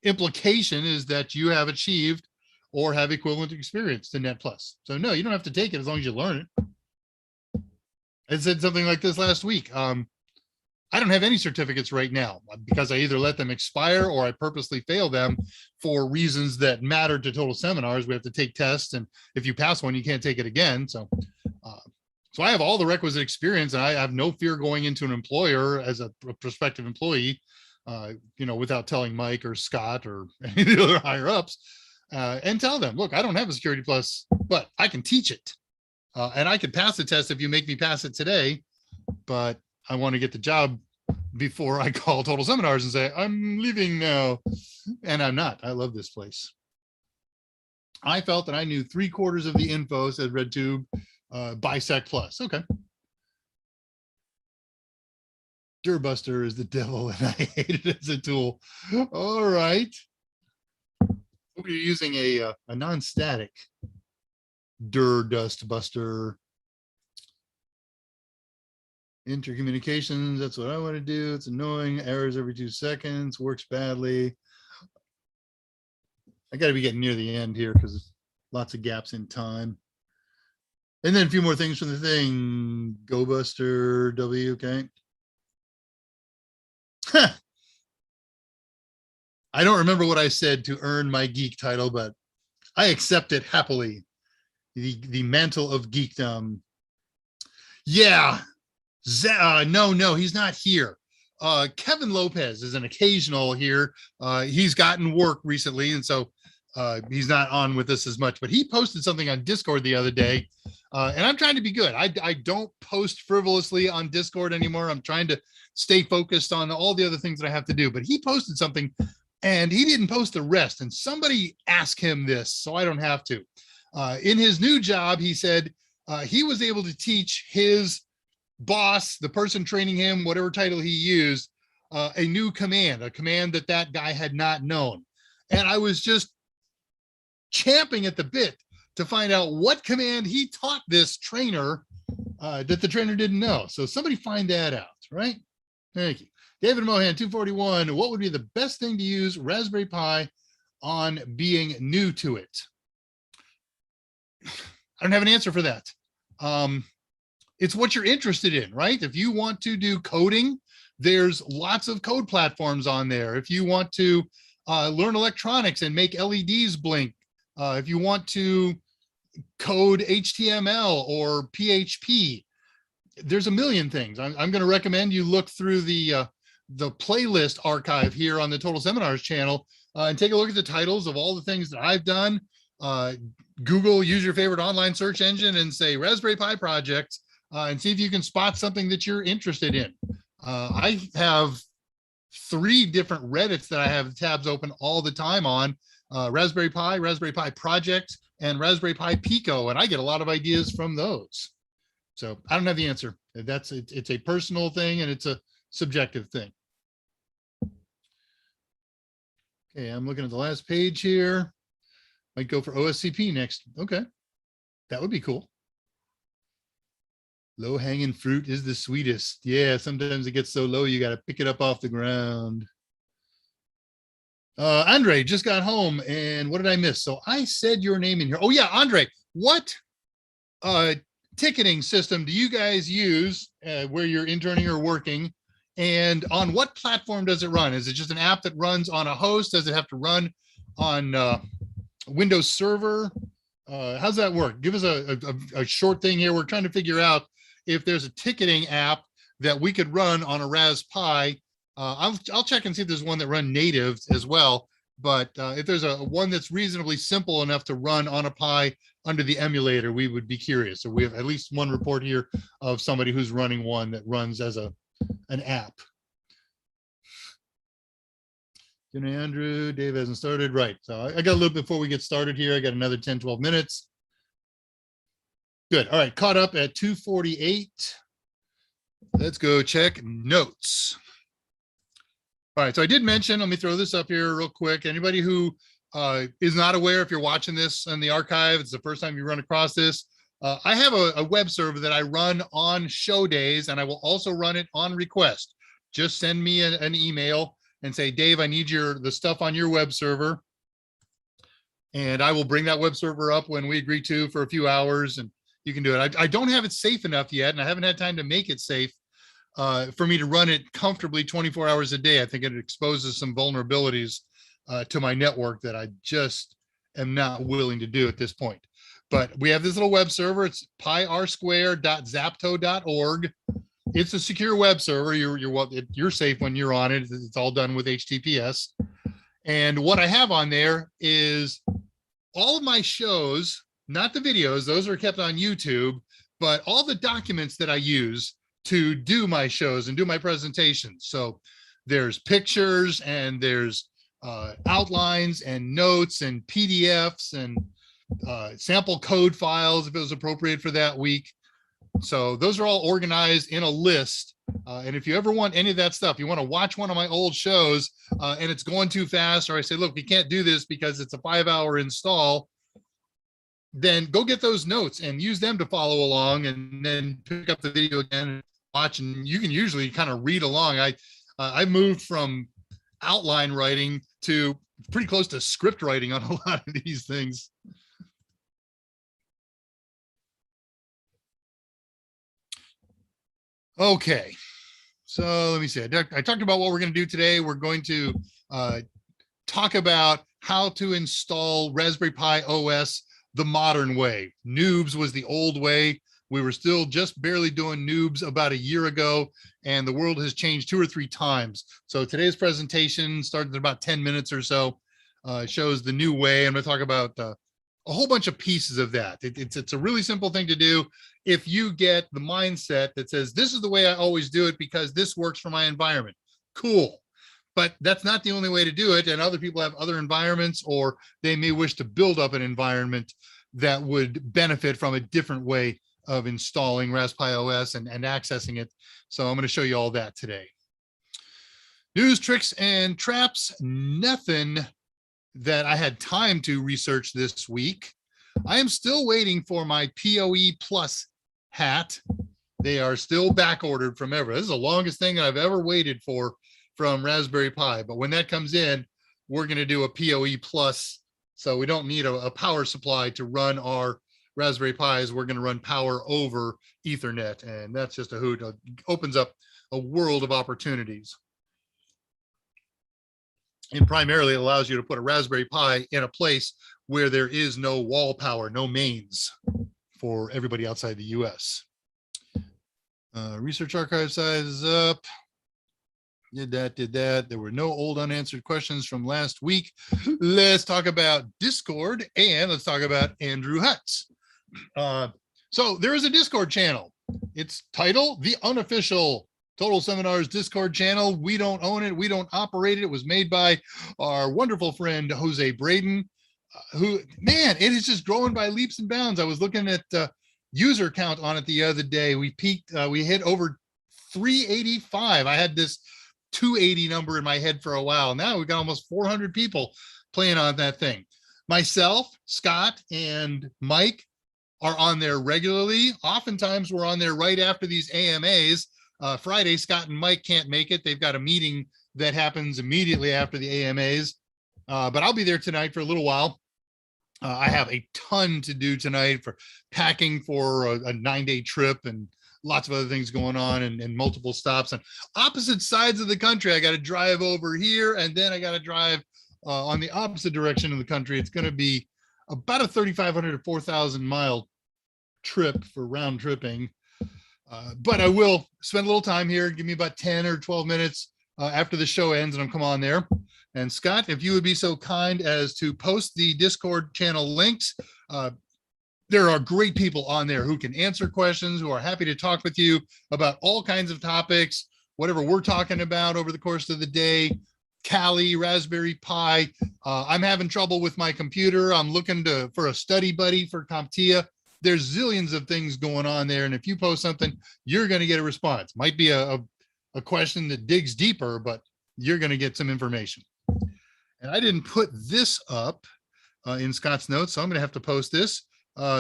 implication is that you have achieved or have equivalent experience to Net Plus. So no, you don't have to take it as long as you learn it. I said something like this last week. I don't have any certificates right now because I either let them expire or I purposely fail them for reasons that matter to total seminars. We have to take tests, and if you pass one, you can't take it again. So I have all the requisite experience, and I have no fear going into an employer as a prospective employee, without telling Mike or Scott or any of the other higher ups, and tell them, look, I don't have a Security Plus, but I can teach it. And I could pass the test if you make me pass it today, but I want to get the job before I call Total Seminars and say, I'm leaving now. And I'm not. I love this place. I felt that I knew 3/4 of the info, said RedTube, Bisect Plus. Okay. Durbuster is the devil and I hate it as a tool. All right. We're using a non-static Dust Buster. Intercommunications, that's what I want to do. It's annoying. Errors every 2 seconds, works badly. I got to be getting near the end here because lots of gaps in time. And then a few more things from the thing. Go Buster W, okay. I don't remember what I said to earn my geek title, but I accept it happily. The mantle of geekdom. Yeah. No, he's not here. Kevin Lopez is an occasional here. He's gotten work recently, and so he's not on with us as much, but he posted something on Discord the other day. And I'm trying to be good. I don't post frivolously on Discord anymore. I'm trying to stay focused on all the other things that I have to do, but he posted something and he didn't post the rest. And somebody asked him this, so I don't have to. In his new job, he said he was able to teach his boss, the person training him, whatever title he used, a new command, a command that that guy had not known. And I was just champing at the bit to find out what command he taught this trainer that the trainer didn't know. So somebody find that out, right? Thank you. David Mohan, 241. What would be the best thing to use Raspberry Pi on being new to it? I don't have an answer for that. It's what you're interested in, right? If you want to do coding, there's lots of code platforms on there. If you want to learn electronics and make LEDs blink, if you want to code HTML or PHP, there's a million things. I'm going to recommend you look through the playlist archive here on the Total Seminars channel and take a look at the titles of all the things that I've done. Google, use your favorite online search engine and say Raspberry Pi project and see if you can spot something that you're interested in. I have 3 different Reddits that I have tabs open all the time on, Raspberry Pi project, and Raspberry Pi Pico, and I get a lot of ideas from those. So I don't have the answer. It's a personal thing and it's a subjective thing. Okay, I'm looking at the last page here. Might go for OSCP next. Okay, that would be cool. Low hanging fruit is the sweetest. Yeah, sometimes it gets so low you got to pick it up off the ground. Andre just got home, and what did I miss? So I said your name in here. Oh yeah, Andre, what ticketing system do you guys use where you're interning or working? And on what platform does it run? Is it just an app that runs on a host? Does it have to run on Windows Server? How's that work? Give us a short thing here. We're trying to figure out if there's a ticketing app that we could run on a Ras Pi. I'll check and see if there's one that run native as well. But if there's one that's reasonably simple enough to run on a Pi under the emulator, we would be curious. So we have at least one report here of somebody who's running one that runs as an app. Andrew, Dave hasn't started. Right. So I got a little bit before we get started here. I got another 10, 12 minutes. Good. All right. Caught up at 2:48. Let's go check notes. All right. So I did mention, let me throw this up here real quick. Anybody who is not aware, if you're watching this in the archive, it's the first time you run across this. I have a web server that I run on show days, and I will also run it on request. Just send me an email and say, Dave, I need the stuff on your web server. And I will bring that web server up when we agree to for a few hours, and you can do it. I don't have it safe enough yet, and I haven't had time to make it safe for me to run it comfortably 24 hours a day. I think it exposes some vulnerabilities to my network that I just am not willing to do at this point. But we have this little web server. It's pirsquare.zapto.org. It's a secure web server. You're safe when you're on it. It's all done with HTTPS. And what I have on there is all of my shows, not the videos, those are kept on YouTube, but all the documents that I use to do my shows and do my presentations. So there's pictures and there's outlines and notes and PDFs and sample code files if it was appropriate for that week. So those are all organized in a list. And if you ever want any of that stuff, you want to watch one of my old shows and it's going too fast, or I say, look, we can't do this because it's a 5-hour install, then go get those notes and use them to follow along, and then pick up the video again and watch. And you can usually kind of read along. I moved from outline writing to pretty close to script writing on a lot of these things. Okay, so let me see. I talked about what we're going to do today. We're going to talk about how to install Raspberry Pi OS the modern way. Noobs was the old way. We were still just barely doing Noobs about a year ago, and the world has changed 2 or 3 times. So today's presentation, started in about 10 minutes or so, shows the new way. I'm going to talk about a whole bunch of pieces of that. It's a really simple thing to do if you get the mindset that says, this is the way I always do it because this works for my environment. Cool. But that's not the only way to do it. And other people have other environments, or they may wish to build up an environment that would benefit from a different way of installing Raspberry Pi OS and accessing it. So I'm going to show you all that today. News, tricks, and traps. Nothing that I had time to research this week. I am still waiting for my PoE Plus hat. They are still back ordered from ever. This is the longest thing that I've ever waited for from Raspberry Pi. But when that comes in, we're going to do a PoE Plus. So we don't need a power supply to run our Raspberry Pis. We're going to run power over Ethernet. And that's just a hoot. It opens up a world of opportunities. And primarily it allows you to put a Raspberry Pi in a place where there is no wall power, no mains for everybody outside the US. Research archive size is up. Did that. There were no old unanswered questions from last week. Let's talk about Discord, and let's talk about Andrew Hutz. So there is a Discord channel. It's titled The Unofficial Total Seminars Discord channel. We don't own it. We don't operate it. It was made by our wonderful friend, Jose Braden, who, man, it is just growing by leaps and bounds. I was looking at user count on it the other day. We peaked, we hit over 385. I had this 280 number in my head for a while. Now we've got almost 400 people playing on that thing. Myself, Scott, and Mike are on there regularly. Oftentimes we're on there right after these AMAs. Friday, Scott and Mike can't make it. They've got a meeting that happens immediately after the AMAs. But I'll be there tonight for a little while. I have a ton to do tonight for packing for a 9-day trip and lots of other things going on, and multiple stops on opposite sides of the country. I got to drive over here, and then I got to drive on the opposite direction of the country. It's going to be about a 3,500 to 4,000 mile trip for round tripping. But I will spend a little time here. Give me about 10 or 12 minutes after the show ends, and I'll come on there. And Scott, if you would be so kind as to post the Discord channel links, there are great people on there who can answer questions, who are happy to talk with you about all kinds of topics, whatever we're talking about over the course of the day. Kali, Raspberry Pi. I'm having trouble with my computer. I'm looking for a study buddy for CompTIA. There's zillions of things going on there. And if you post something, you're going to get a response. Might be a question that digs deeper, but you're going to get some information. And I didn't put this up in Scott's notes, so I'm going to have to post this.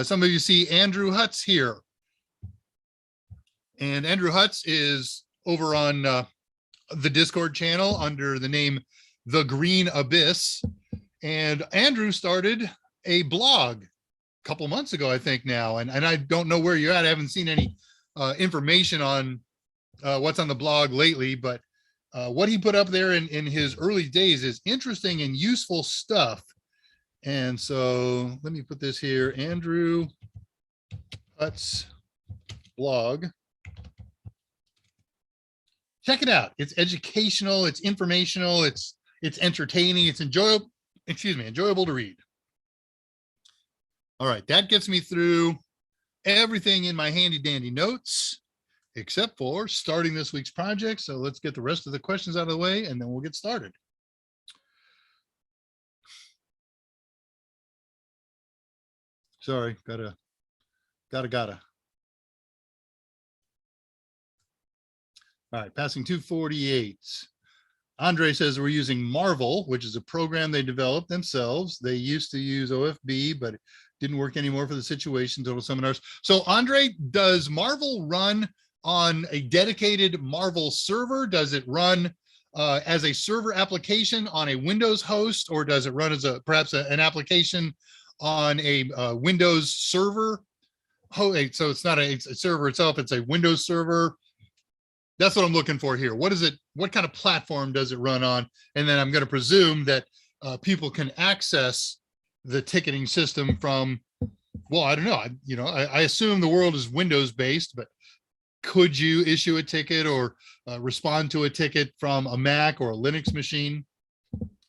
Some of you see Andrew Hutz here. And Andrew Hutz is over on the Discord channel under the name The Green Abyss. And Andrew started a blog a couple months ago, I think now. And I don't know where you're at. I haven't seen any information on what's on the blog lately, but what he put up there in his early days is interesting and useful stuff. And so let me put this here, Andrew Hutz blog. Check it out. It's educational, it's informational, it's entertaining, it's enjoyable to read. All right, that gets me through everything in my handy dandy notes. except for starting this week's project. So let's get the rest of the questions out of the way and then we'll get started. Sorry, gotta. All right, passing 248. Andre says we're using Marvel, which is a program they developed themselves. They used to use OFB, but it didn't work anymore for the situation. Total seminars. So Andre, does Marvel run on a dedicated Marvel server? Does it run as a server application on a Windows host, or does it run as perhaps an application on a Windows server? So it's not a server itself, it's a Windows server. That's what I'm looking for here. What is it? What kind of platform does it run on? And then I'm going to presume that people can access the ticketing system from, well, I don't know. I assume the world is Windows based, but could you issue a ticket or respond to a ticket from a Mac or a Linux machine?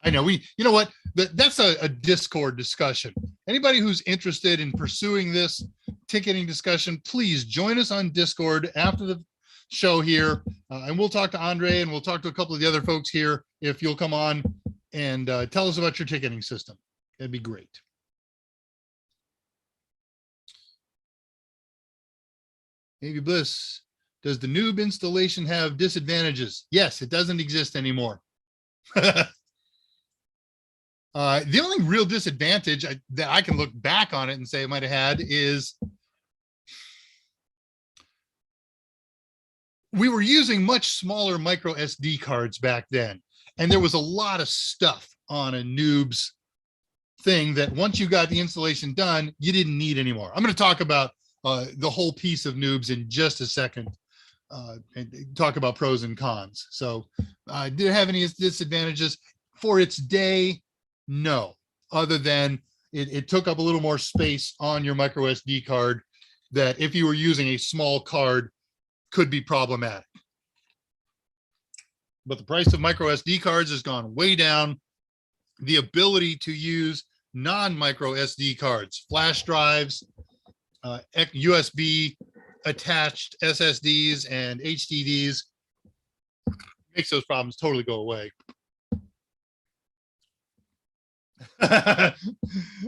I know you know what? That's a Discord discussion. Anybody who's interested in pursuing this ticketing discussion, please join us on Discord after the show here, and we'll talk to Andre and we'll talk to a couple of the other folks here. If you'll come on and tell us about your ticketing system, that'd be great. Navy Bliss, does the Noob installation have disadvantages? Yes, it doesn't exist anymore. The only real disadvantage that I can look back on it and say it might have had is we were using much smaller micro SD cards back then. And there was a lot of stuff on a Noob's thing that once you got the installation done, you didn't need anymore. I'm going to talk about the whole piece of Noob's in just a second and talk about pros and cons. So did it have any disadvantages? For its day, no, other than it took up a little more space on your micro SD card that if you were using a small card could be problematic. But the price of micro SD cards has gone way down. The ability to use non-micro SD cards, flash drives, USB attached SSDs and HDDs makes those problems totally go away.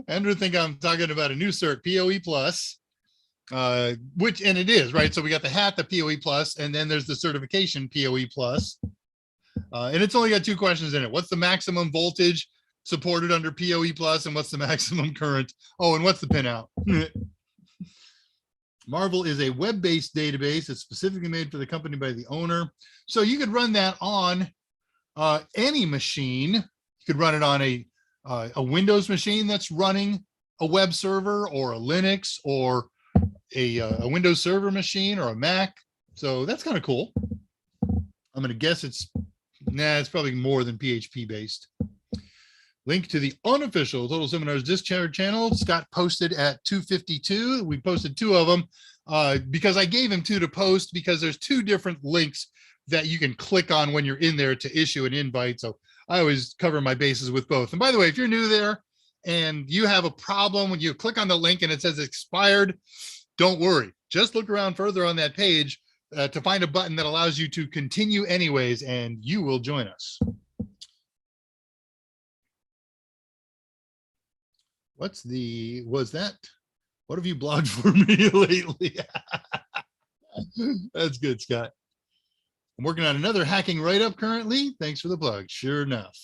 Andrew think I'm talking about a new cert, PoE Plus. Which, and it is, right? So we got the hat, the PoE Plus, and then there's the certification PoE Plus. And it's only got two questions in it. What's the maximum voltage supported under PoE Plus, and what's the maximum current? Oh, and what's the pinout? Marvel is a web-based database. It's specifically made for the company by the owner. So you could run that on any machine. You could run it on a Windows machine that's running a web server, or a Linux, or a Windows server machine, or a Mac. So that's kind of cool. I'm going to guess it's probably more than PHP based. Link to the unofficial Total Seminars Discord channel. Scott posted at 2:52. We posted two of them because I gave him two to post, because there's two different links that you can click on when you're in there to issue an invite. So I always cover my bases with both. And by the way, if you're new there and you have a problem when you click on the link and it says expired, don't worry. Just look around further on that page to find a button that allows you to continue anyways, and you will join us. What have you blogged for me lately? That's good, Scott. I'm working on another hacking write-up currently. Thanks for the plug. Sure enough.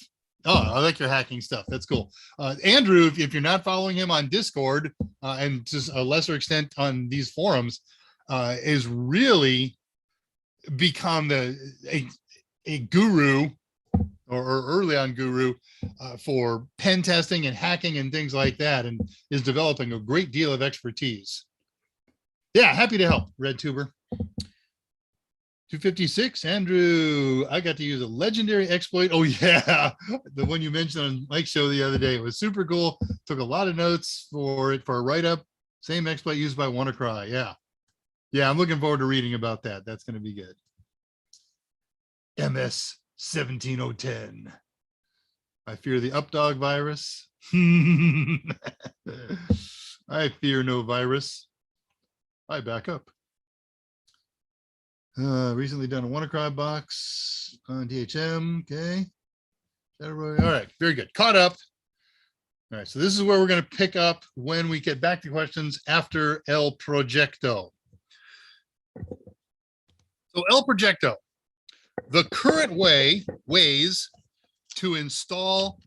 Oh, I like your hacking stuff. That's cool. Andrew, if you're not following him on Discord and to a lesser extent on these forums, is really become a guru or early on guru for pen testing and hacking and things like that, and is developing a great deal of expertise. Yeah, happy to help, Red Tuber. 256, Andrew, I got to use a legendary exploit. Oh yeah, the one you mentioned on Mike's show the other day. It was super cool. Took a lot of notes for it for a write-up. Same exploit used by WannaCry. Yeah, I'm looking forward to reading about that. That's going to be good. MS 17010. I fear the updog virus. I fear no virus. I back up. Recently done a WannaCry box on DHM. Okay. All right. Very good. Caught up. All right. So this is where we're going to pick up when we get back to questions after El Proyecto. So El Proyecto, the current ways to install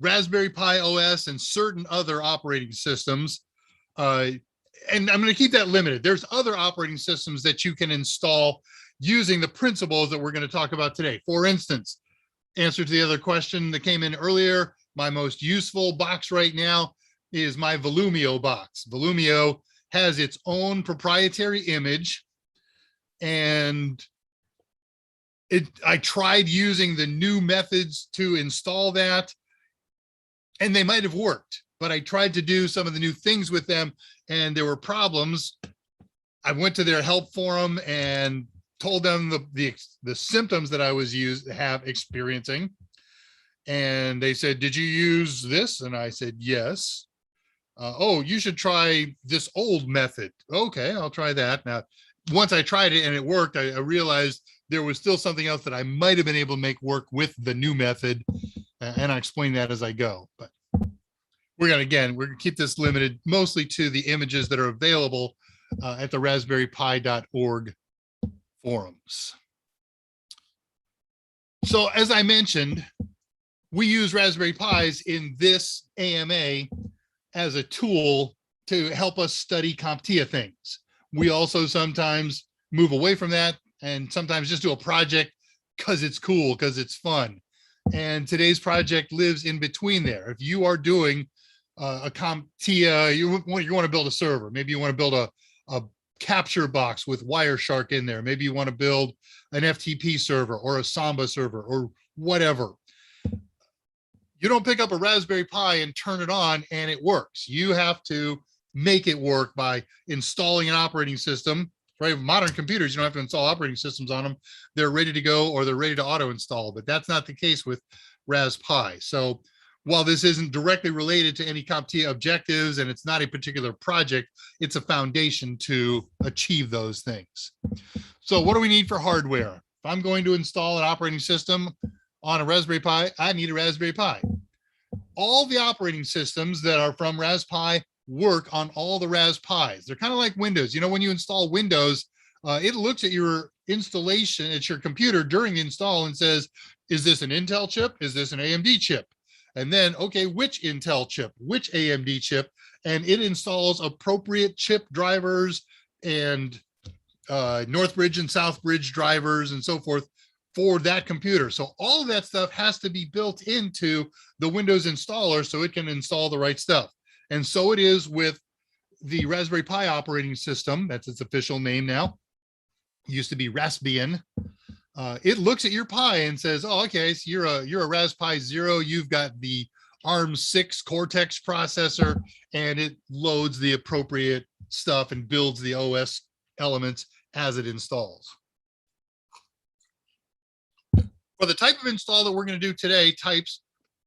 Raspberry Pi OS and certain other operating systems. And I'm going to keep that limited. There's other operating systems that you can install using the principles that we're going to talk about today. For instance, answer to the other question that came in earlier, my most useful box right now is my Volumio box. Volumio has its own proprietary image, and I tried using the new methods to install that, and they might have worked, but I tried to do some of the new things with them and there were problems. I went to their help forum and told them the symptoms that I was experiencing. And they said, did you use this? And I said, yes. Oh, you should try this old method. Okay, I'll try that. Now, once I tried it and it worked, I realized there was still something else that I might have been able to make work with the new method. And I explain that as I go. But we're going to keep this limited mostly to the images that are available at the raspberrypi.org forums. So as I mentioned, we use Raspberry Pis in this AMA as a tool to help us study CompTIA things. We also sometimes move away from that and sometimes just do a project because it's cool, because it's fun. And today's project lives in between there. If you are doing a CompTIA, you want to build a server. Maybe you want to build a capture box with Wireshark in there. Maybe you want to build an FTP server or a Samba server or whatever. You don't pick up a Raspberry Pi and turn it on and it works. You have to make it work by installing an operating system. Right? Modern computers, you don't have to install operating systems on them. They're ready to go or they're ready to auto install, but that's not the case with Raspi. So while this isn't directly related to any CompTIA objectives and it's not a particular project, it's a foundation to achieve those things. So what do we need for hardware? If I'm going to install an operating system on a Raspberry Pi, I need a Raspberry Pi. All the operating systems that are from Raspi work on all the Raspis. They're kind of like Windows. You know, when you install Windows, it looks at your installation, at your computer during the install and says, is this an Intel chip? Is this an AMD chip? And then, okay, which Intel chip, which AMD chip, and it installs appropriate chip drivers and Northbridge and Southbridge drivers and so forth for that computer. So all of that stuff has to be built into the Windows installer so it can install the right stuff. And so it is with the Raspberry Pi operating system. That's its official name now. It used to be Raspbian. It looks at your Pi and says, oh, okay, so you're a Raspberry 0. You've got the ARM6 Cortex processor, and it loads the appropriate stuff and builds the OS elements as it installs. For the type of install that we're going to do today, types,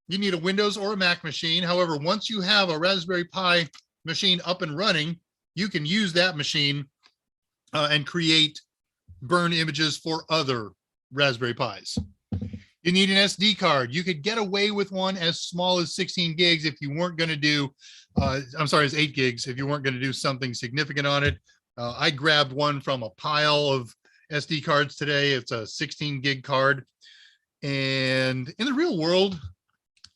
you need a Windows or a Mac machine. However, once you have a Raspberry Pi machine up and running, you can use that machine and create burn images for other Raspberry Pis. You need an SD card. You could get away with one as small as 16 gigs if you weren't going to do, as 8 gigs if you weren't going to do something significant on it. I grabbed one from a pile of SD cards today. It's a 16 gig card. And in the real world,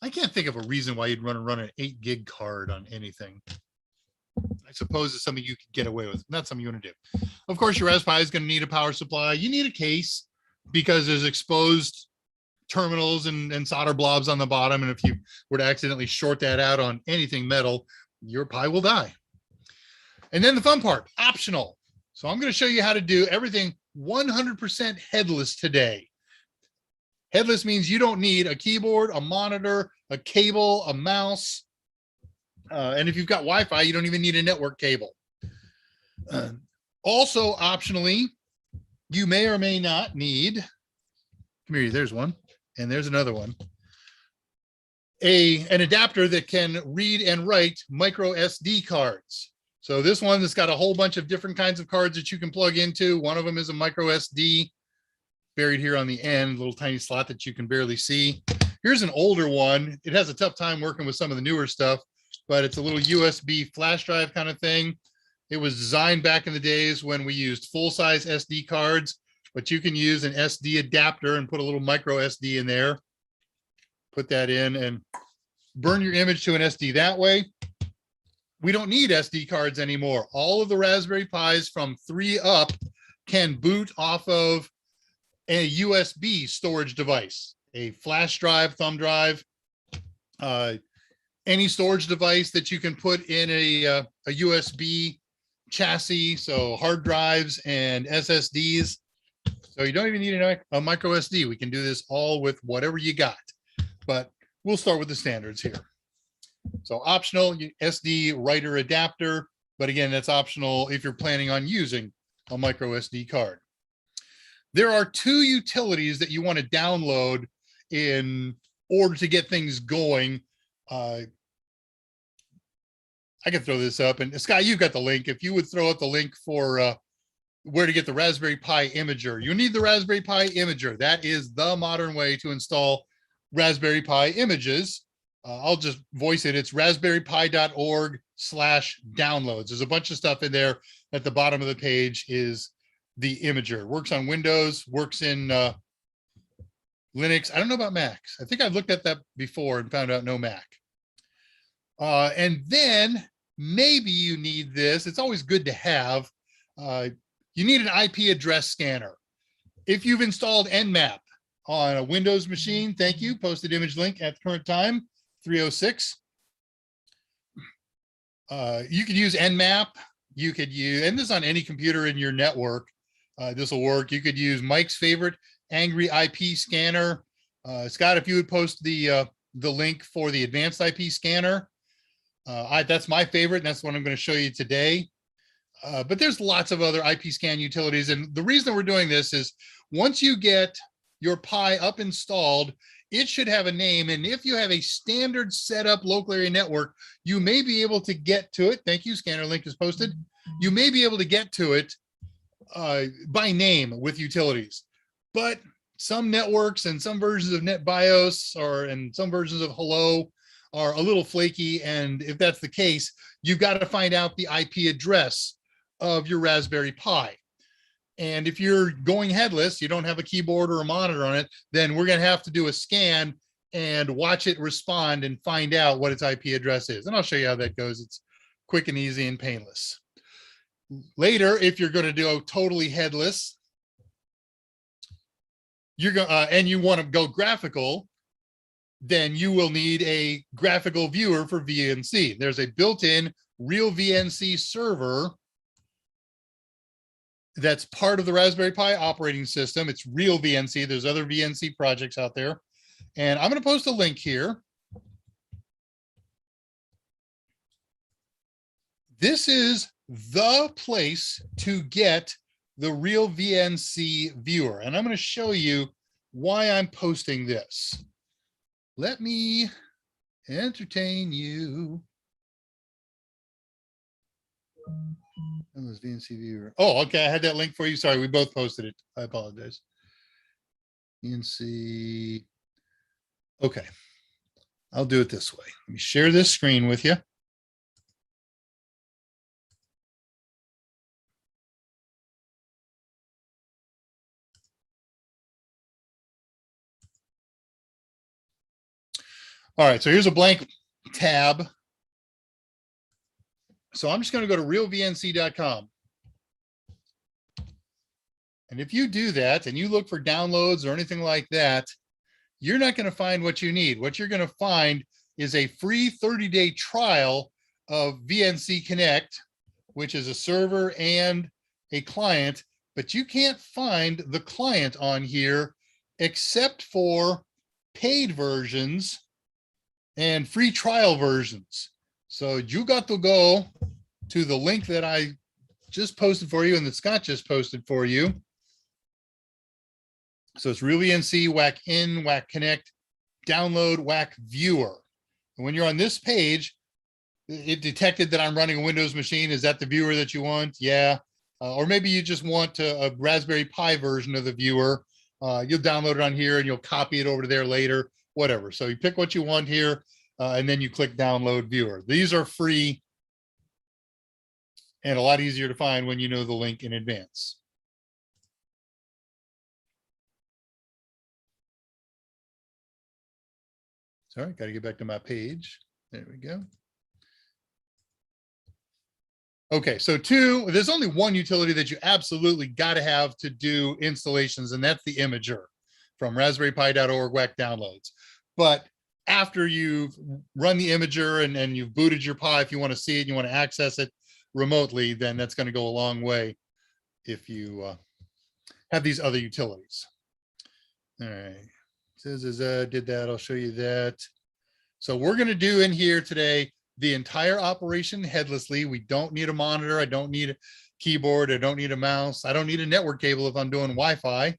I can't think of a reason why you'd run an 8 gig card on anything. I suppose it's something you could get away with. Not something you want to do. Of course, your Raspberry is going to need a power supply. You need a case because there's exposed terminals and solder blobs on the bottom. And if you were to accidentally short that out on anything metal, your Pi will die. And then the fun part, optional. So I'm going to show you how to do everything 100% headless today. Headless means you don't need a keyboard, a monitor, a cable, a mouse. And if you've got Wi-Fi, you don't even need a network cable. Also, optionally, you may or may not need, come here, there's one, and there's another one, an adapter that can read and write micro SD cards. So this one has got a whole bunch of different kinds of cards that you can plug into. One of them is a micro SD buried here on the end, little tiny slot that you can barely see. Here's an older one. It has a tough time working with some of the newer stuff, but it's a little USB flash drive kind of thing. It was designed back in the days when we used full-size SD cards, but you can use an SD adapter and put a little micro SD in there. Put that in and burn your image to an SD that way. We don't need SD cards anymore. All of the Raspberry Pis from 3 up can boot off of a USB storage device, a flash drive, thumb drive, any storage device that you can put in a USB chassis, so hard drives and SSDs. So you don't even need a micro SD. We can do this all with whatever you got, but we'll start with the standards here. So optional SD writer adapter, but again, that's optional if you're planning on using a micro SD card. There are 2 utilities that you want to download in order to get things going. I can throw this up, and Sky, you've got the link. If you would throw up the link for where to get the Raspberry Pi Imager. You need the Raspberry Pi Imager. That is the modern way to install Raspberry Pi images. I'll just voice it. It's raspberrypi.org/downloads. There's a bunch of stuff in there. At the bottom of the page is the imager. It works on Windows, works in Linux. I don't know about Macs. I think I've looked at that before and found out no Mac. And then maybe you need this. It's always good to have. You need an IP address scanner. If you've installed Nmap on a Windows machine, thank you. Posted image link at the current time, 306. You could use Nmap. You could use, and this is on any computer in your network. This will work. You could use Mike's favorite Angry IP scanner. Scott, if you would post the link for the advanced IP scanner. That's my favorite, and that's what I'm going to show you today. But there's lots of other IP scan utilities. And the reason we're doing this is once you get your Pi up installed, it should have a name. And if you have a standard setup local area network, you may be able to get to it. Thank you. Scanner link is posted. You may be able to get to it by name with utilities. But some networks and some versions of NetBIOS and some versions of Hello are a little flaky. And if that's the case, you've got to find out the IP address of your Raspberry Pi. And if you're going headless, you don't have a keyboard or a monitor on it, then we're going to have to do a scan and watch it respond and find out what its IP address is. And I'll show you how that goes. It's quick and easy and painless. Later, if you're going to do totally headless, you're going and you want to go graphical, then you will need a graphical viewer for VNC. There's a built-in real VNC server that's part of the Raspberry Pi operating system. It's real VNC. There's other VNC projects out there. And I'm going to post a link here. This is the place to get the real VNC viewer. And I'm going to show you why I'm posting this. Let me entertain you. VNC viewer. Oh, okay. I had that link for you. Sorry, we both posted it. I apologize. VNC. Okay. I'll do it this way. Let me share this screen with you. All right, so here's a blank tab. So I'm just going to go to realvnc.com. And if you do that and you look for downloads or anything like that, you're not going to find what you need. What you're going to find is a free 30-day trial of VNC Connect, which is a server and a client, but you can't find the client on here except for paid versions and free trial versions. So you got to go to the link that I just posted for you and that Scott just posted for you. So it's RealVNC, whack in, whack connect, download, whack viewer. And when you're on this page, it detected that I'm running a Windows machine. Is that the viewer that you want? Yeah. Or maybe you just want a Raspberry Pi version of the viewer. You'll download it on here and you'll copy it over to there later, whatever. So you pick what you want here, and then you click download viewer. These are free and a lot easier to find when you know the link in advance. Sorry, got to get back to my page. There we go. Okay, so there's only one utility that you absolutely got to have to do installations, and that's the imager from raspberrypi.org whack downloads. But after you've run the imager and you've booted your Pi, if you want to see it and you want to access it remotely, then that's going to go a long way if you have these other utilities. All right, says did that, I'll show you that. So we're going to do in here today the entire operation headlessly. We don't need a monitor. I don't need a keyboard. I don't need a mouse. I don't need a network cable if I'm doing Wi-Fi.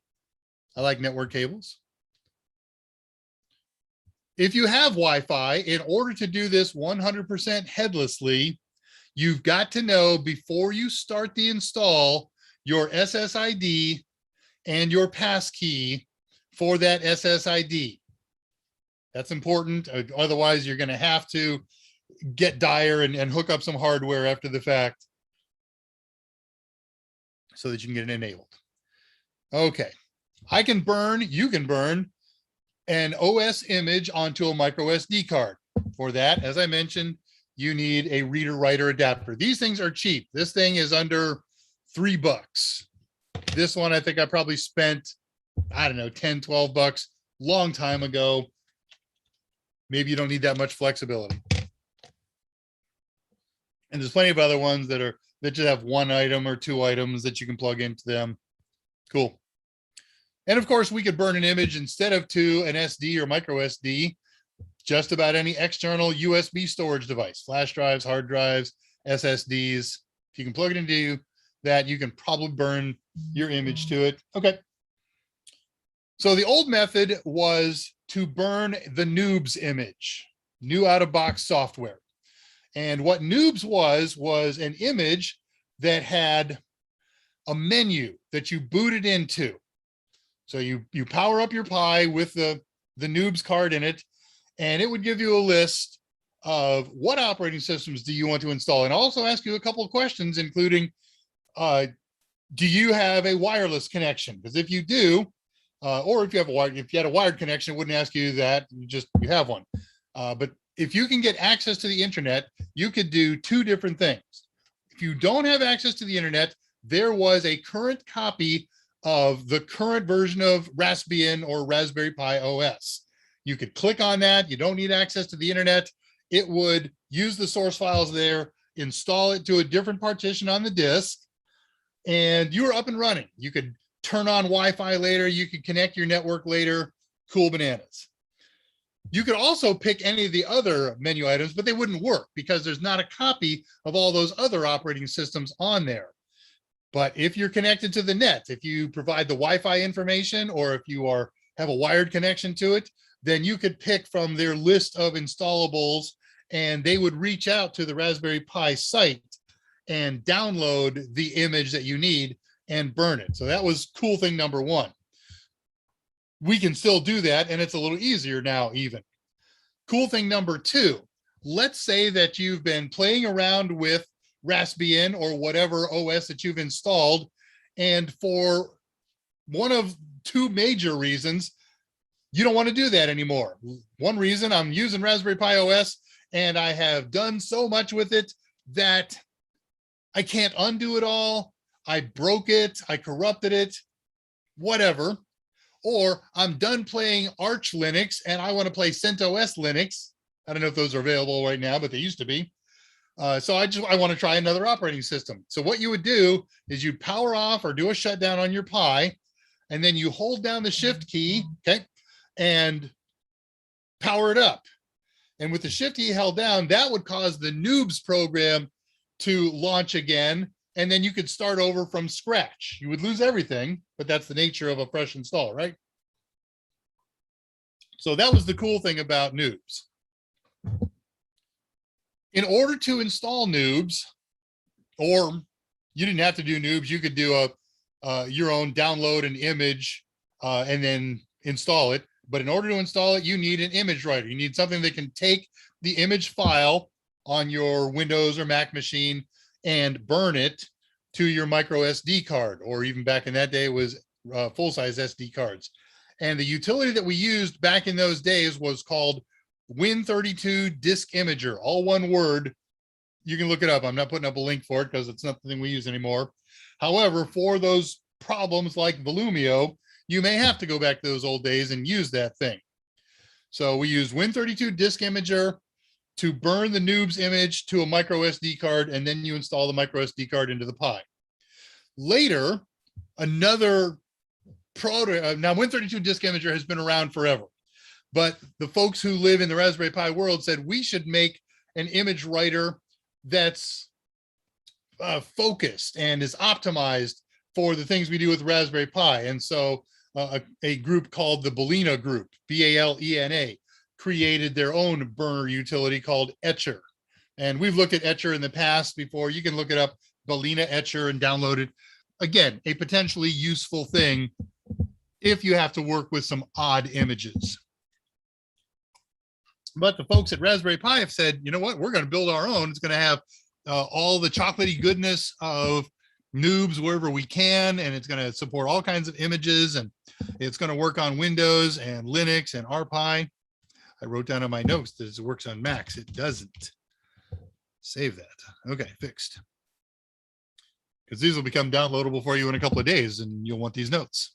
I like network cables. If you have Wi-Fi, in order to do this 100% headlessly, you've got to know before you start the install your SSID and your passkey for that SSID. That's important. Otherwise, you're going to have to get dire and hook up some hardware after the fact so that you can get it enabled. Okay, I can burn, you can burn an OS image onto a micro SD card. For that, as I mentioned, you need a reader writer adapter. These things are cheap. This thing is under $3. This one, I think I probably spent, I don't know, 10, 12 bucks long time ago. Maybe you don't need that much flexibility. And there's plenty of other ones that just have one item or two items that you can plug into them. Cool. And of course, we could burn an image instead of to an SD or micro SD, just about any external USB storage device, flash drives, hard drives, SSDs. If you can plug it into that, you can probably burn your image to it. Okay. So the old method was to burn the Noob's image, new out-of-box software. And what Noob's was an image that had a menu that you booted into. So you power up your Pi with the Noob's card in it, and it would give you a list of what operating systems do you want to install, and also ask you a couple of questions, including, do you have a wireless connection? Because if you do, or if you had a wired connection, it wouldn't ask you that. You have one. But if you can get access to the internet, you could do two different things. If you don't have access to the internet, there was a current copy of the current version of Raspbian or Raspberry Pi OS. You could click on that. You don't need access to the internet. It would use the source files there, install it to a different partition on the disk, and you were up and running. You could turn on Wi-Fi later. You could connect your network later. Cool bananas. You could also pick any of the other menu items, but they wouldn't work because there's not a copy of all those other operating systems on there. But if you're connected to the net, if you provide the Wi-Fi information, or if you have a wired connection to it, then you could pick from their list of installables, and they would reach out to the Raspberry Pi site and download the image that you need and burn it. So that was cool thing number one. We can still do that, and it's a little easier now even. Cool thing number two, let's say that you've been playing around with Raspbian or whatever OS that you've installed, and for one of two major reasons, you don't want to do that anymore. One reason, I'm using Raspberry Pi OS, and I have done so much with it that I can't undo it all. I broke it, I corrupted it, whatever. Or I'm done playing Arch Linux and I want to play CentOS Linux. I don't know if those are available right now, but they used to be. So I want to try another operating system. So what you would do is you'd power off or do a shutdown on your Pi, and then you hold down the Shift key, okay, and power it up. And with the Shift key held down, that would cause the Noob's program to launch again, and then you could start over from scratch. You would lose everything, but that's the nature of a fresh install, right? So that was the cool thing about Noob's. In order to install Noobs, or you didn't have to do Noobs, you could do your own download an image and then install it. But in order to install it, you need an image writer. You need something that can take the image file on your Windows or Mac machine and burn it to your micro SD card, or even back in that day it was full-size SD cards. And the utility that we used back in those days was called Win32 Disk Imager, all one word. You can look it up. I'm not putting up a link for it because it's not the thing we use anymore. However, for those problems like Volumio, you may have to go back to those old days and use that thing. So we use Win32 Disk Imager to burn the Noob's image to a micro SD card, and then you install the micro SD card into the Pi. Later, another now Win32 Disk Imager has been around forever, but the folks who live in the Raspberry Pi world said we should make an image writer that's focused and is optimized for the things we do with Raspberry Pi. And so a group called the Balena Group, B-A-L-E-N-A, created their own burner utility called Etcher. And we've looked at Etcher in the past before. You can look it up, Balena Etcher, and download it. Again, a potentially useful thing if you have to work with some odd images. But the folks at Raspberry Pi have said, you know what, we're going to build our own. It's going to have all the chocolatey goodness of Noobs wherever we can, and it's going to support all kinds of images, and it's going to work on Windows and Linux and RPi. I wrote down on my notes that it works on Macs. It doesn't. Save that. Okay, fixed. Because these will become downloadable for you in a couple of days, and you'll want these notes.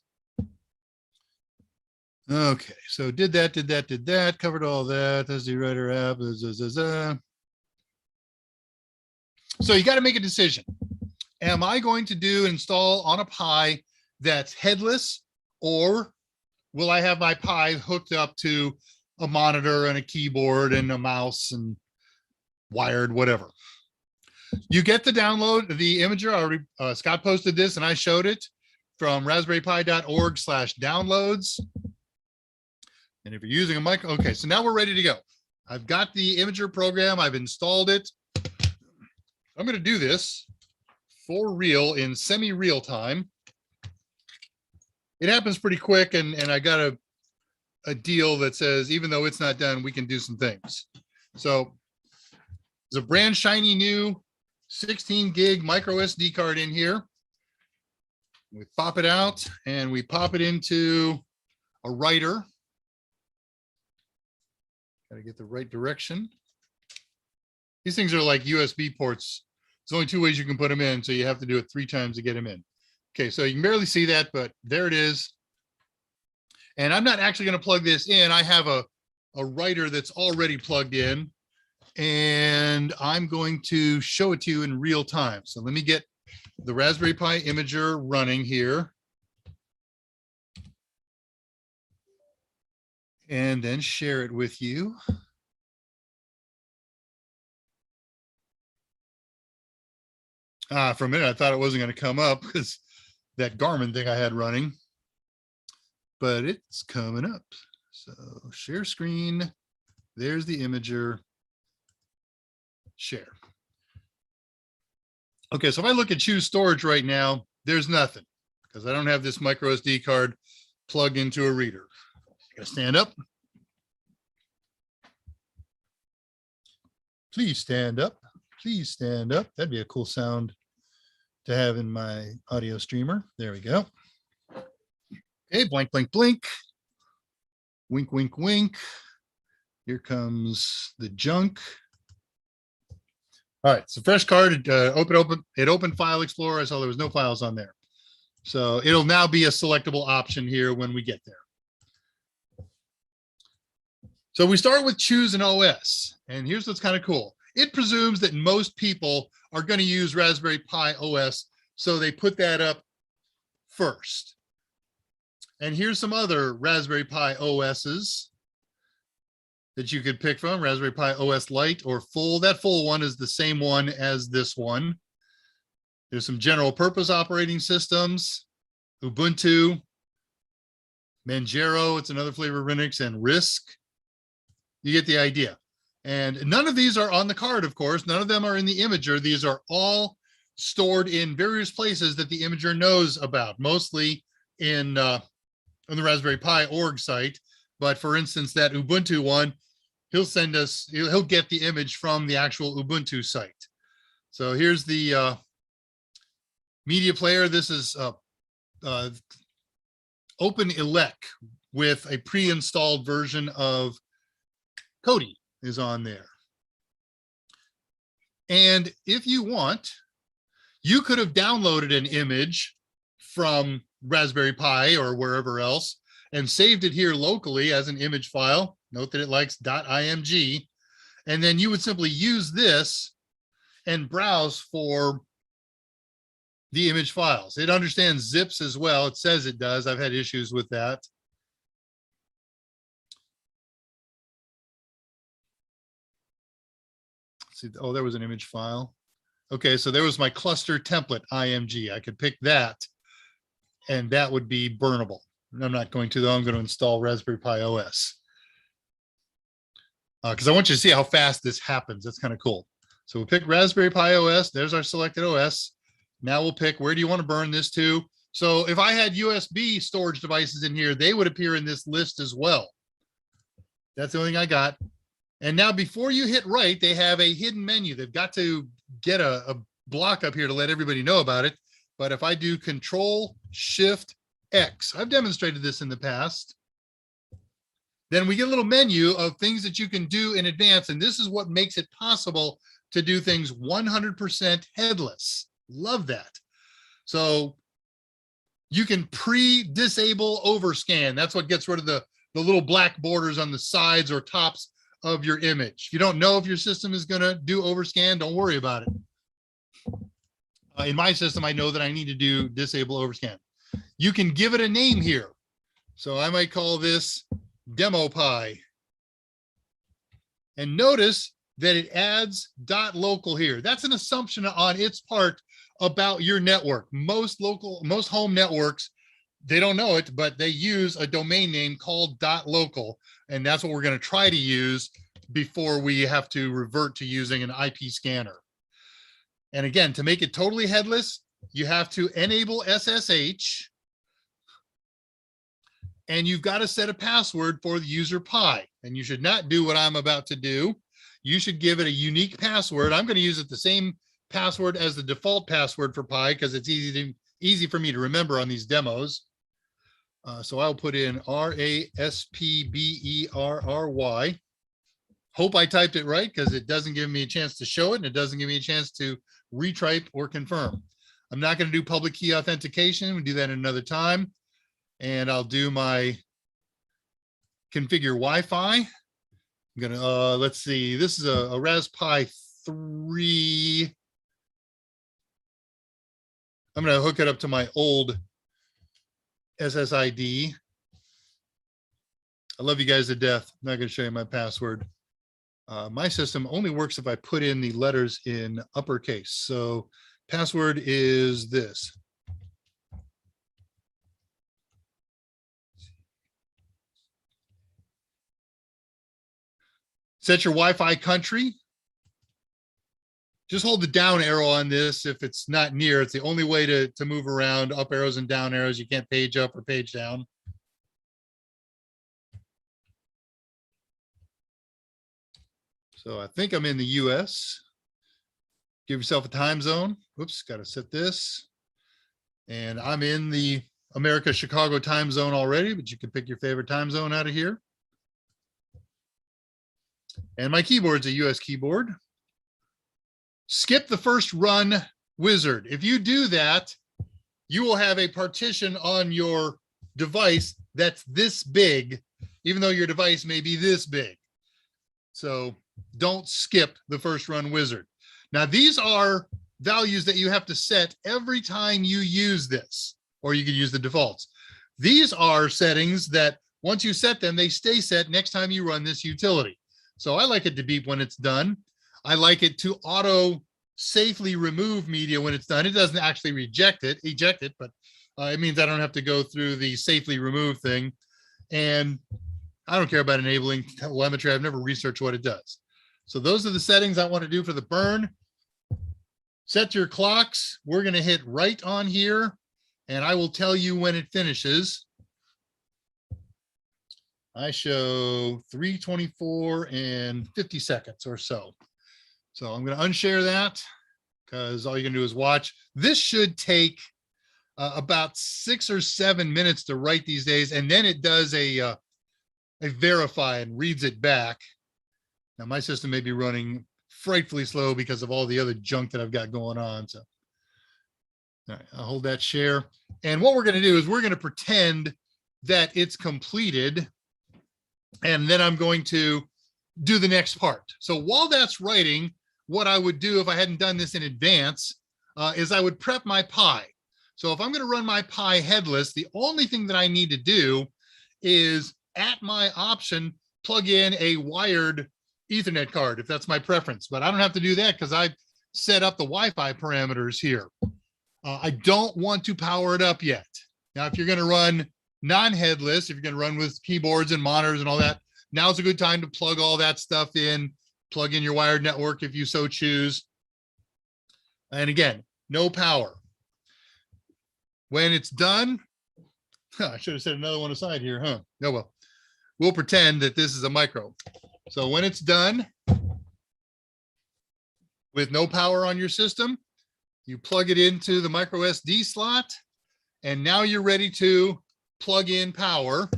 Okay, so did that, covered all that. That's the writer app. So you got to make a decision. Am I going to install on a Pi that's headless, or will I have my Pi hooked up to a monitor and a keyboard and a mouse and wired, whatever? You get the download, the imager. Already, Scott posted this and I showed it from raspberrypi.org/downloads. And if you're using a mic, okay, so now we're ready to go. I've got the imager program. I've installed it. I'm going to do this for real in semi-real time. It happens pretty quick, and I got a deal that says, even though it's not done, we can do some things. So there's a brand shiny new 16 gig micro SD card in here. We pop it out and we pop it into a writer. Got to get the right direction. These things are like USB ports. There's only two ways you can put them in, so you have to do it 3 times to get them in. Okay, so you can barely see that, but there it is. And I'm not actually going to plug this in. I have a writer that's already plugged in, and I'm going to show it to you in real time. So let me get the Raspberry Pi imager running here, and then share it with you. For a minute, I thought it wasn't going to come up because that Garmin thing I had running, but it's coming up. So share screen. There's the imager. Share. Okay, so if I look at choose storage right now, there's nothing because I don't have this micro SD card plugged into a reader. I gotta stand up. Please stand up. Please stand up. That'd be a cool sound to have in my audio streamer. There we go. Okay, blink, blink, blink. Wink, wink, wink. Here comes the junk. All right, so fresh card, it opened File Explorer. I saw there was no files on there. So it'll now be a selectable option here when we get there. So we start with choose an OS, and here's what's kind of cool. It presumes that most people are going to use Raspberry Pi OS, so they put that up first. And here's some other Raspberry Pi OSs that you could pick from. Raspberry Pi OS Lite or Full. That Full one is the same one as this one. There's some general purpose operating systems, Ubuntu, Manjaro, it's another flavor of Linux, and RISC. You get the idea. And none of these are on the card, of course. None of them are in the imager. These are all stored in various places that the imager knows about, mostly in on the Raspberry Pi org site. But for instance, that Ubuntu one, he'll send us, he'll get the image from the actual Ubuntu site. So here's the media player. This is OpenELEC with a pre-installed version of Kodi is on there. And if you want, you could have downloaded an image from Raspberry Pi or wherever else and saved it here locally as an image file. Note that it likes .img. And then you would simply use this and browse for the image files. It understands zips as well. It says it does. I've had issues with that. See, oh, there was an image file. Okay, so there was my cluster template IMG. I could pick that, and that would be burnable. I'm not going to, though. I'm going to install Raspberry Pi OS because I want you to see how fast this happens. That's kind of cool. So we'll pick Raspberry Pi OS. There's our selected OS. Now we'll pick, where do you want to burn this to? So if I had USB storage devices in here, they would appear in this list as well. That's the only thing I got. And now before you hit right, they have a hidden menu. They've got to get a block up here to let everybody know about it. But if I do Control-Shift-X, I've demonstrated this in the past, then we get a little menu of things that you can do in advance. And this is what makes it possible to do things 100% headless. Love that. So you can pre-disable overscan. That's what gets rid of the little black borders on the sides or tops of your image. If you don't know if your system is going to do overscan, don't worry about it. In my system, I know that I need to do disable overscan. You can give it a name here. So I might call this Demo Pi. And notice that it adds .local here. That's an assumption on its part about your network. Most home networks, they don't know it, but they use a domain name called .local. And that's what we're going to try to use before we have to revert to using an IP scanner. And again, to make it totally headless, you have to enable SSH. And you've got to set a password for the user Pi. And you should not do what I'm about to do. You should give it a unique password. I'm going to use it the same password as the default password for Pi because it's easy for me to remember on these demos. So I'll put in RASPBERRY. Hope I typed it right because it doesn't give me a chance to show it and it doesn't give me a chance to retype or confirm. I'm not going to do public key authentication. We'll do that another time. And I'll do my configure Wi-Fi. I'm going to, let's see, this is a Raspberry Pi 3. I'm going to hook it up to my old SSID. I love you guys to death. I'm not going to show you my password. My system only works if I put in the letters in uppercase. So password is this. Set your Wi-Fi country. Just hold the down arrow on this if it's not near. It's the only way to move around, up arrows and down arrows. You can't page up or page down. So I think I'm in the US. Give yourself a time zone. Whoops, got to set this. And I'm in the America Chicago time zone already, but you can pick your favorite time zone out of here. And my keyboard's a US keyboard. Skip the first run wizard. If you do that, you will have a partition on your device that's this big, even though your device may be this big. So don't skip the first run wizard. Now, these are values that you have to set every time you use this, or you can use the defaults. These are settings that once you set them, they stay set next time you run this utility. So I like it to beep when it's done. I like it to auto safely remove media when it's done. It doesn't actually eject it, but it means I don't have to go through the safely remove thing. And I don't care about enabling telemetry. I've never researched what it does. So those are the settings I want to do for the burn. Set your clocks. We're going to hit right on here, and I will tell you when it finishes. I show 3:24 and 50 seconds or so. So I'm going to unshare that because all you're going to do is watch. This should take about 6 or 7 minutes to write these days, and then it does a verify and reads it back. Now my system may be running frightfully slow because of all the other junk that I've got going on. So all right, I'll hold that share. And what we're going to do is we're going to pretend that it's completed. And then I'm going to do the next part. So while that's writing, what I would do if I hadn't done this in advance is I would prep my Pi. So if I'm going to run my Pi headless, the only thing that I need to do is at my option, plug in a wired Ethernet card, if that's my preference. But I don't have to do that because I've set up the Wi-Fi parameters here. I don't want to power it up yet. Now, if you're going to run non-headless, if you're going to run with keyboards and monitors and all that, now's a good time to plug all that stuff in, plug in your wired network if you so choose. And again, no power. When it's done, I should have set another one aside here, huh? No, well, we'll pretend that this is a micro. So when it's done with no power on your system, you plug it into the micro SD slot, and now you're ready to plug in power.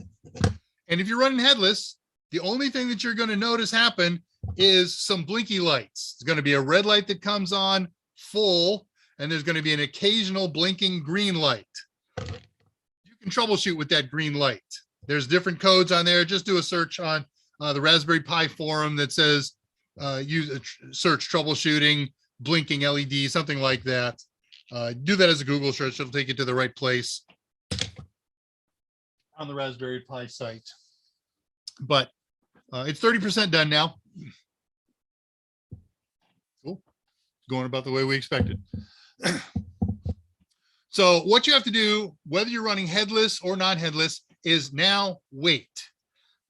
And if you're running headless, the only thing that you're going to notice happen is some blinky lights. It's going to be a red light that comes on full, and there's going to be an occasional blinking green light. You can troubleshoot with that green light. There's different codes on there. Just do a search on the Raspberry Pi forum that says search troubleshooting, blinking LED, something like that. Do that as a Google search. It'll take you to the right place on the Raspberry Pi site. But it's 30% done now. Cool. Going about the way we expected. So what you have to do, whether you're running headless or not headless, is now wait,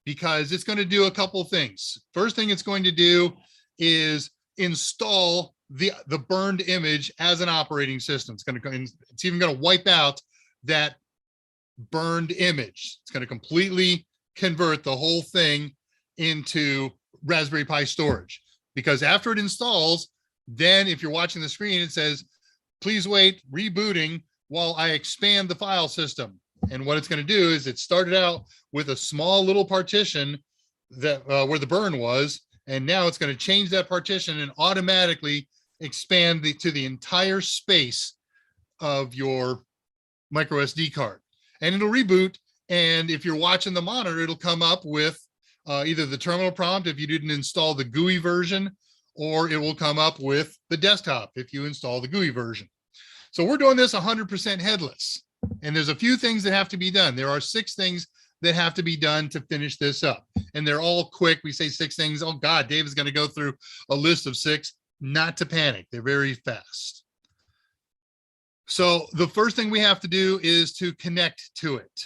because it's going to do a couple things. First thing it's going to do is install the burned image as an operating system. It's even going to wipe out that burned image. It's going to completely convert the whole thing into Raspberry Pi storage, because after it installs, then if you're watching the screen, it says, please wait, rebooting while I expand the file system. And what it's going to do is it started out with a small little partition that where the burn was, and now it's going to change that partition and automatically expand to the entire space of your micro SD card. And it'll reboot, and if you're watching the monitor, it'll come up with either the terminal prompt if you didn't install the GUI version, or it will come up with the desktop if you install the GUI version. So we're doing this 100% headless. And there's a few things that have to be done. There are 6 things that have to be done to finish this up. And they're all quick. We say 6 things. Oh God, Dave is going to go through a list of 6. Not to panic. They're very fast. So the first thing we have to do is to connect to it.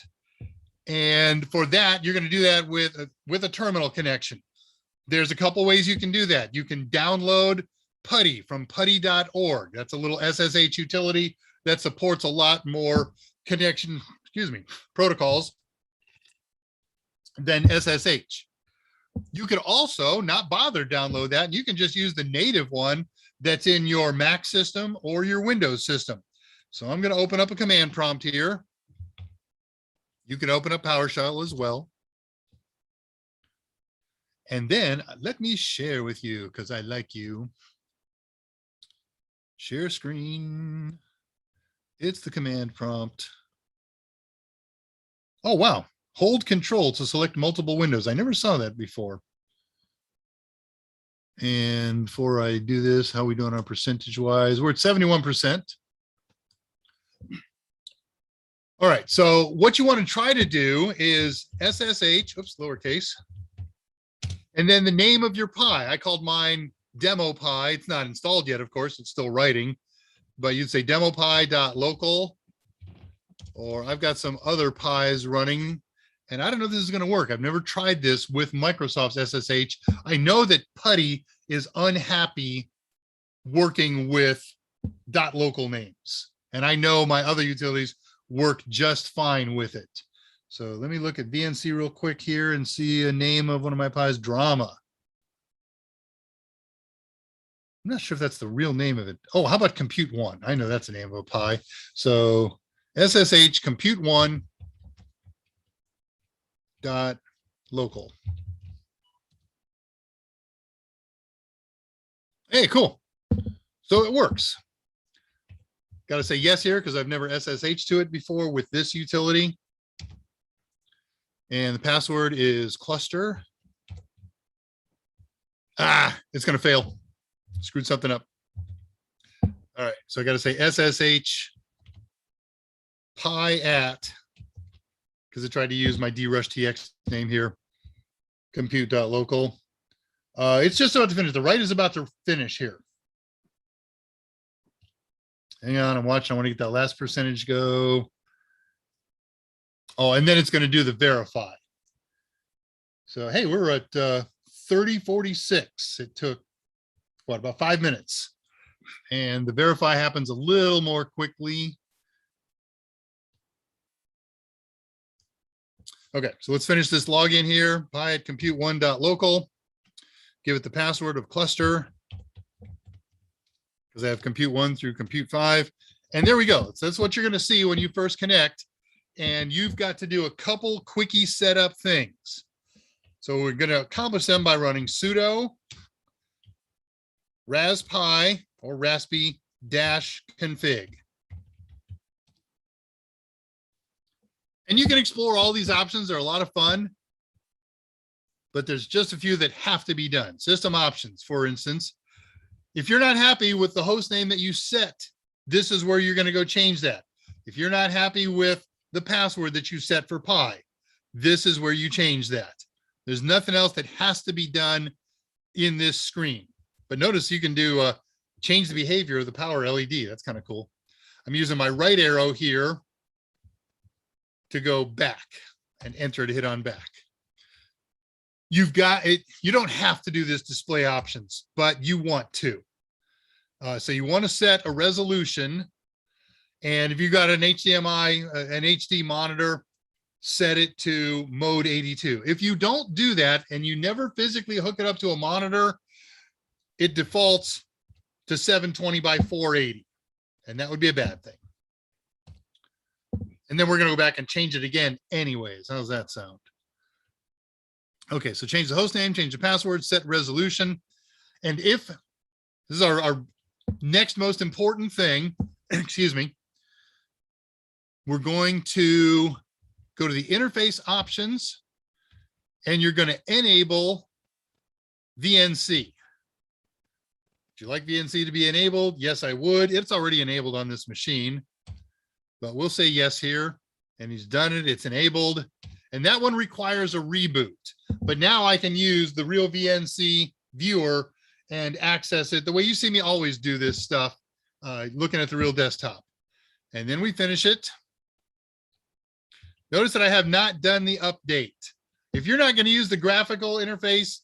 And for that, you're going to do that with a terminal connection. There's a couple ways you can do that. You can download PuTTY from putty.org. That's a little SSH utility that supports a lot more protocols than SSH. You could also not bother download that. You can just use the native one that's in your Mac system or your Windows system. So I'm going to open up a command prompt here. You can open up PowerShell as well. And then let me share with you, because I like you. Share screen. It's the command prompt. Oh, wow. Hold Control to select multiple windows. I never saw that before. And before I do this, how are we doing on percentage-wise? We're at 71%. All right, so what you want to try to do is SSH, oops, lowercase, and then the name of your Pi. I called mine Demo Pi. It's not installed yet, of course. It's still writing. But you'd say demopi.local, or I've got some other Pis running, and I don't know if this is going to work. I've never tried this with Microsoft's SSH. I know that PuTTY is unhappy working with .local names. And I know my other utilities work just fine with it. So let me look at VNC real quick here and see a name of one of my pies, Drama. I'm not sure if that's the real name of it. Oh, how about Compute One? I know that's the name of a pie. So SSH Compute One dot local. Hey, cool. So it works. Got to say yes here because I've never SSH to it before with this utility. And the password is cluster. It's going to fail. Screwed something up. All right. So I got to say SSH pi at, because I tried to use my drushtx name here, compute.local. It's just about to finish. The write is about to finish here. Hang on, I'm watching. I want to get that last percentage go. Oh, and then it's going to do the verify. So, hey, we're at 3046. It took, what, about 5 minutes. And the verify happens a little more quickly. Okay, so let's finish this login here. Pi at compute1.local. Give it the password of cluster, because I have compute 1 through compute 5. And there we go. So that's what you're going to see when you first connect. And you've got to do a couple quickie setup things. So we're going to accomplish them by running sudo raspi or raspi -config. And you can explore all these options. They're a lot of fun, but there's just a few that have to be done. System options, for instance. If you're not happy with the host name that you set, this is where you're going to go change that. If you're not happy with the password that you set for Pi, this is where you change that. There's nothing else that has to be done in this screen. But notice you can do change the behavior of the power LED. That's kind of cool. I'm using my right arrow here to go back and enter to hit on back. You've got it. You don't have to do this display options, but you want to. So you want to set a resolution. And if you've got an HDMI, an HD monitor, set it to mode 82. If you don't do that and you never physically hook it up to a monitor, it defaults to 720 by 480. And that would be a bad thing. And then we're going to go back and change it again anyways. How's that sound? Okay, so change the host name, change the password, set resolution. And if this is our next most important thing, excuse me, we're going to go to the interface options and you're going to enable VNC. Would you like VNC to be enabled? Yes, I would. It's already enabled on this machine, but we'll say yes here. And he's done it. It's enabled. And that one requires a reboot. But now I can use the real VNC viewer and access it the way you see me always do this stuff, looking at the real desktop. And then we finish it. Notice that I have not done the update. If you're not going to use the graphical interface,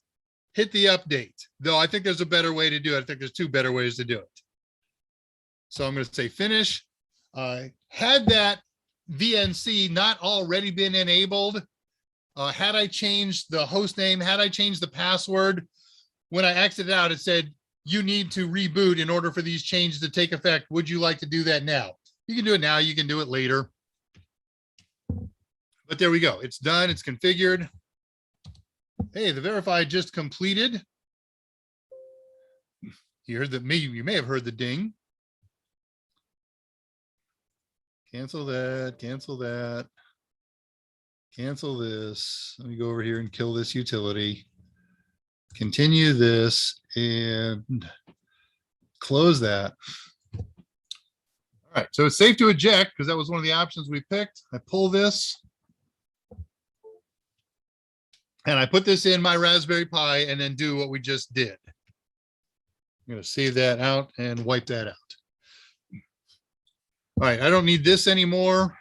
hit the update. Though I think there's a better way to do it. I think there's two better ways to do it. So I'm going to say finish. Had that VNC not already been enabled, had I changed the host name, had I changed the password, when I exited out, it said, you need to reboot in order for these changes to take effect. Would you like to do that now? You can do it now. You can do it later. But there we go. It's done. It's configured. Hey, the verify just completed. You heard that you may have heard the ding. Cancel that, cancel that, cancel this. Let me go over here and kill this utility. Continue this and close that. All right, so it's safe to eject because that was one of the options we picked. I pull this and I put this in my Raspberry Pi and then do what we just did. I'm going to save that out and wipe that out. All right, I don't need this anymore.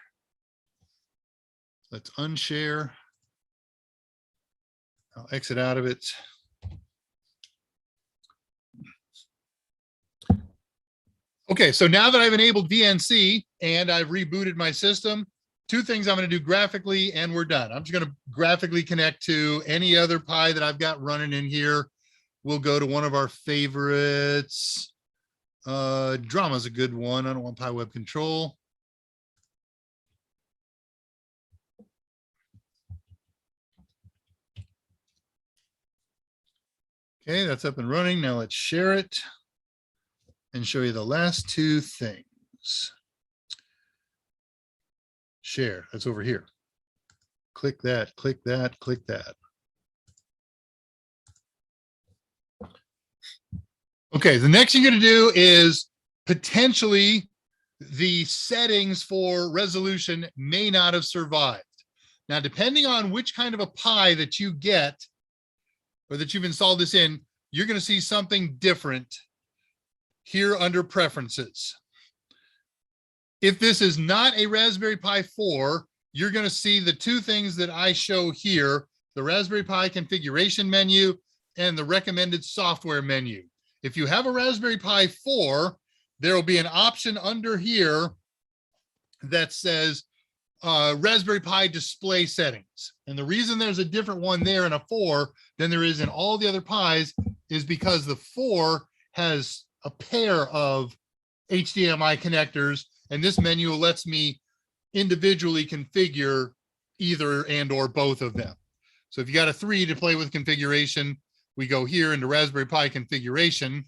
Let's unshare. I'll exit out of it. Okay, so now that I've enabled VNC and I've rebooted my system, two things I'm going to do graphically and we're done. I'm just going to graphically connect to any other Pi that I've got running in here. We'll go to one of our favorites. Drama's a good one. I don't want Pi Web Control. Okay, that's up and running. Now let's share it and show you the last two things. Share, that's over here. Click that, click that, click that. Okay, the next thing you're going to do is potentially the settings for resolution may not have survived. Now, depending on which kind of a Pi that you get or that you've installed this in, you're going to see something different here under preferences. If this is not a Raspberry Pi 4, you're going to see the two things that I show here, the Raspberry Pi configuration menu and the recommended software menu. If you have a Raspberry Pi 4, there will be an option under here that says Raspberry Pi display settings. And the reason there's a different one there in a 4 than there is in all the other Pis is because the 4 has a pair of HDMI connectors, and this menu lets me individually configure either and or both of them. So if you got a 3 to play with configuration, we go here into Raspberry Pi configuration.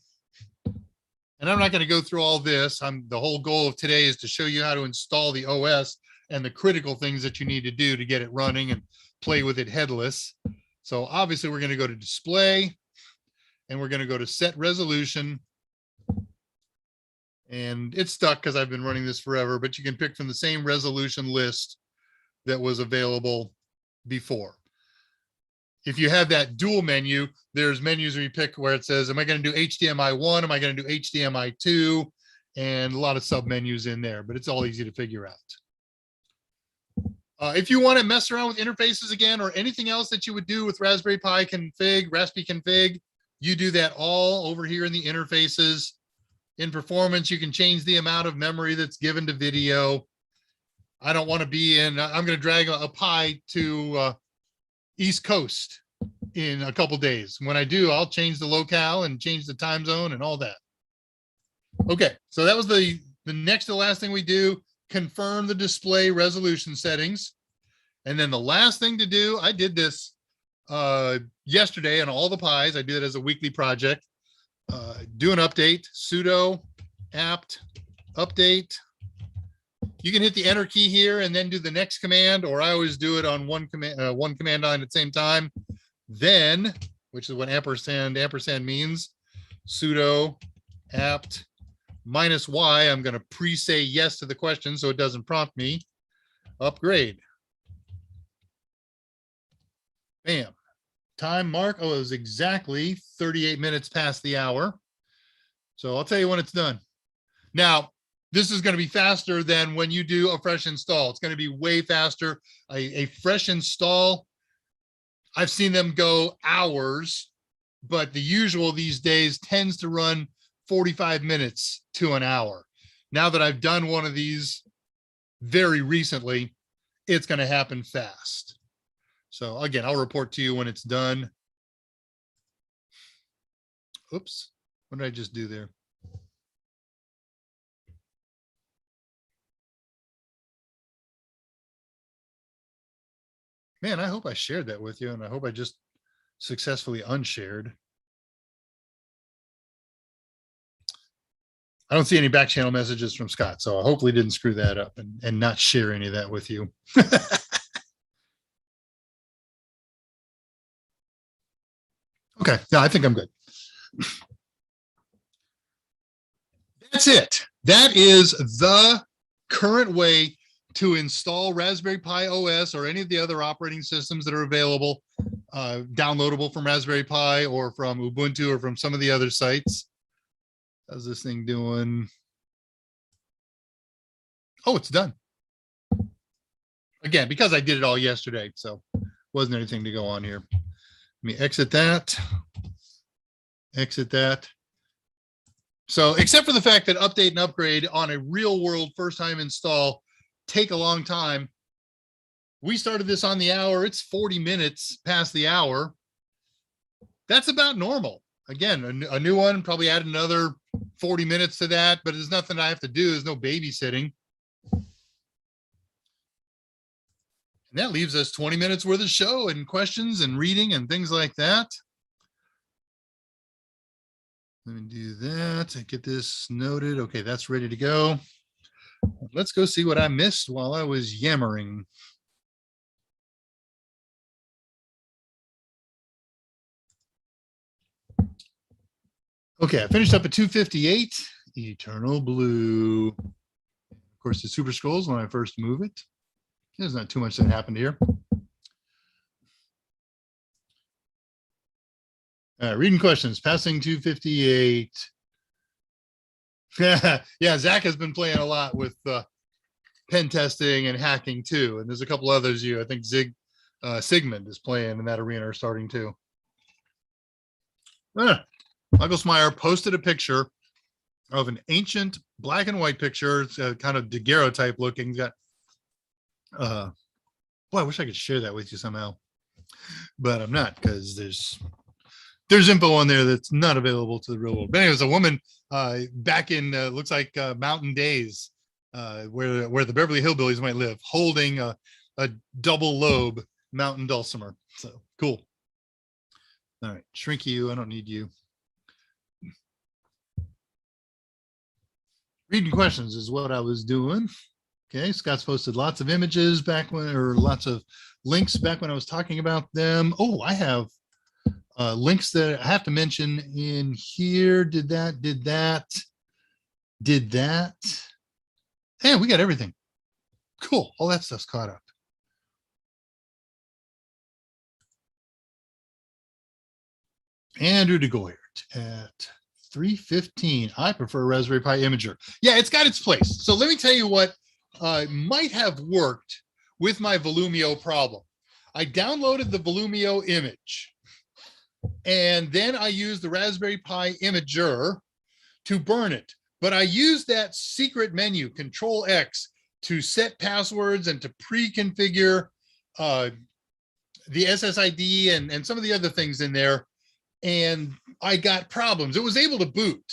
And I'm not going to go through all this. The whole goal of today is to show you how to install the OS and the critical things that you need to do to get it running and play with it headless. So obviously we're going to go to display and we're going to go to set resolution. And it's stuck because I've been running this forever, but you can pick from the same resolution list that was available before. If you have that dual menu, there's menus where you pick where it says, am I going to do HDMI 1? Am I going to do HDMI 2? And a lot of sub menus in there, but it's all easy to figure out. If you want to mess around with interfaces again, or anything else that you would do with Raspberry Pi config, Raspi config, you do that all over here in the interfaces. In performance, you can change the amount of memory that's given to video. I don't want to be in, I'm going to drag a Pi to East Coast in a couple days. When I do, I'll change the locale and change the time zone and all that. Okay, so that was the next to the last thing we do, confirm the display resolution settings. And then the last thing to do, I did this yesterday on all the Pis. I did it as a weekly project. Do an update, sudo apt update. You can hit the enter key here and then do the next command, or I always do it on one command line at the same time. Then, which is what ampersand means, sudo apt -y. I'm going to pre-say yes to the question so it doesn't prompt me. Upgrade. Bam. Time mark. Oh, it was exactly 38 minutes past the hour. So I'll tell you when it's done. Now, this is going to be faster than when you do a fresh install. It's going to be way faster. A fresh install, I've seen them go hours, but the usual these days tends to run 45 minutes to an hour. Now that I've done one of these very recently, it's going to happen fast. So again, I'll report to you when it's done. Oops, what did I just do there? Man, I hope I shared that with you, and I hope I just successfully unshared. I don't see any back channel messages from Scott, so I hopefully didn't screw that up and not share any of that with you. Okay, no, I think I'm good. That's it. That is the current way to install Raspberry Pi OS or any of the other operating systems that are available, downloadable from Raspberry Pi or from Ubuntu or from some of the other sites. How's this thing doing? Oh, it's done. Again, because I did it all yesterday, so wasn't anything to go on here. Let me exit that. Exit that. So except for the fact that update and upgrade on a real world first time install take a long time. We started this on the hour. It's 40 minutes past the hour. That's about normal. Again, a new one, probably add another 40 minutes to that, but there's nothing I have to do. There's no babysitting. And that leaves us 20 minutes worth of show and questions and reading and things like that. Let me do that. Get this noted. Okay, that's ready to go. Let's go see what I missed while I was yammering. Okay, I finished up at 258, Eternal Blue. Of course, the super scrolls when I first move it. There's not too much that happened here. Reading questions, passing 258. Yeah, Zach has been playing a lot with pen testing and hacking too. And there's a couple others I think Sigmund is playing in that arena or starting to. Michael Smyer posted a picture of an ancient black and white picture. It's kind of daguerreotype looking. It's got, boy, I wish I could share that with you somehow, but I'm not, because there's info on there that's not available to the real world. But anyways, a woman back in looks like Mountain Days, where the Beverly Hillbillies might live, holding a double lobe mountain dulcimer. So cool. All right, shrink you. I don't need you. Reading questions is what I was doing. Okay, Scott's posted lots of images back when, or lots of links back when I was talking about them. Oh, I have links that I have to mention in here. Did that. And we got everything. Cool. All that stuff's caught up. Andrew DeGoyert at 315. I prefer Raspberry Pi Imager. Yeah, it's got its place. So let me tell you what might have worked with my Volumio problem. I downloaded the Volumio image, and then I used the Raspberry Pi Imager to burn it. But I used that secret menu, Control X, to set passwords and to pre-configure the SSID and some of the other things in there. And I got problems. It was able to boot,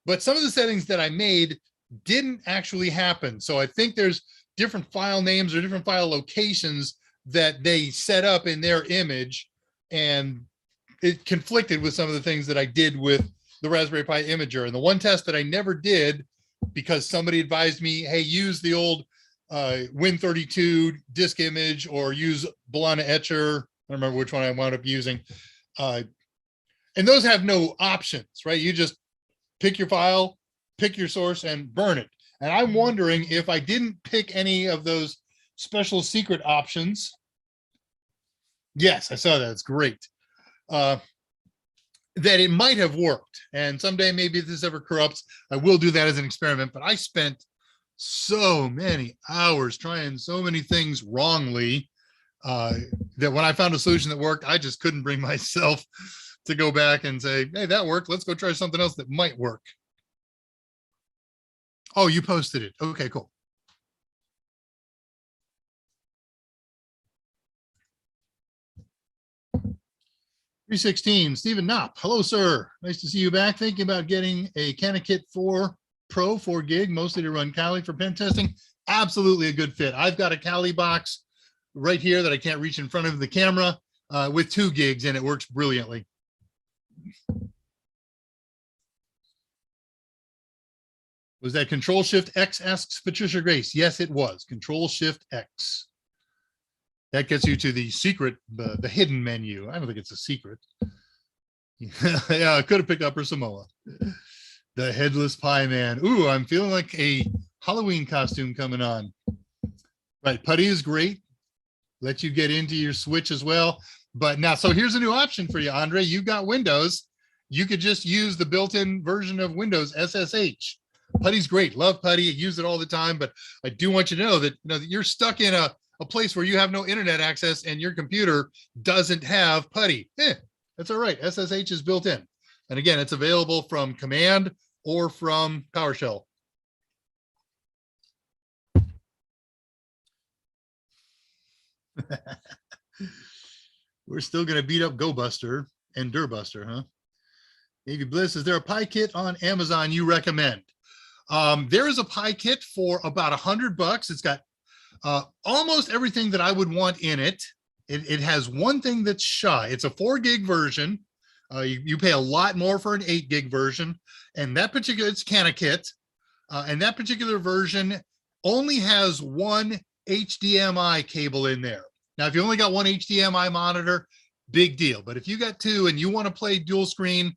but some of the settings that I made didn't actually happen. So I think there's different file names or different file locations that they set up in their image, and it conflicted with some of the things that I did with the Raspberry Pi Imager. And the one test that I never did, because somebody advised me, hey, use the old Win32 disk image or use Balana Etcher. I don't remember which one I wound up using. And those have no options, right? You just pick your file, pick your source, and burn it. And I'm wondering if I didn't pick any of those special secret options. Yes, I saw that. It's great. That it might have worked. And someday, maybe if this ever corrupts, I will do that as an experiment. But I spent so many hours trying so many things wrongly that when I found a solution that worked, I just couldn't bring myself to go back and say, hey, that worked. Let's go try something else that might work. Oh, you posted it. Okay, cool. $316, Stephen Knopp. Hello, sir. Nice to see you back. Thinking about getting a CanaKit 4 Pro 4 gig, mostly to run Kali for pen testing. Absolutely a good fit. I've got a Kali box right here that I can't reach in front of the camera with 2 gigs, and it works brilliantly. Was that Control Shift X, asks Patricia Grace? Yes, it was Control Shift X. That gets you to the secret, the hidden menu. I don't think it's a secret. Yeah, I could have picked up her Samoa. The Headless Pie Man. Ooh, I'm feeling like a Halloween costume coming on. Right, Putty is great. Let you get into your Switch as well. But now, so here's a new option for you, Andre. You've got Windows. You could just use the built-in version of Windows SSH. Putty's great. Love Putty. I use it all the time. But I do want you to know that, that you're stuck in a place where you have no internet access and your computer doesn't have Putty. That's all right. SSH is built in. And again, it's available from command or from PowerShell. We're still going to beat up GoBuster and Durbuster, huh? Navy Bliss, is there a pie kit on Amazon you recommend? There is a pie kit for about $100. It's got almost everything that I would want in it. It has one thing that's shy. It's a 4 gig version. You pay a lot more for an 8 gig version. And that particular, it's CanaKit. And that particular version only has one HDMI cable in there. Now, if you only got one HDMI monitor, big deal. But if you got two and you want to play dual screen,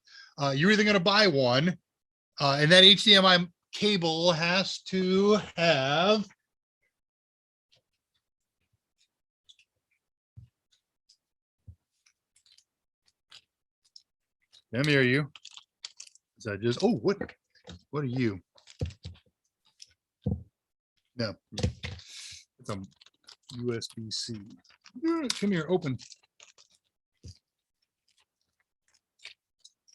you're either going to buy one, and that HDMI cable has to have Let me hear you. Is that just, oh, what are you? No, it's a USB-C. Come here, open.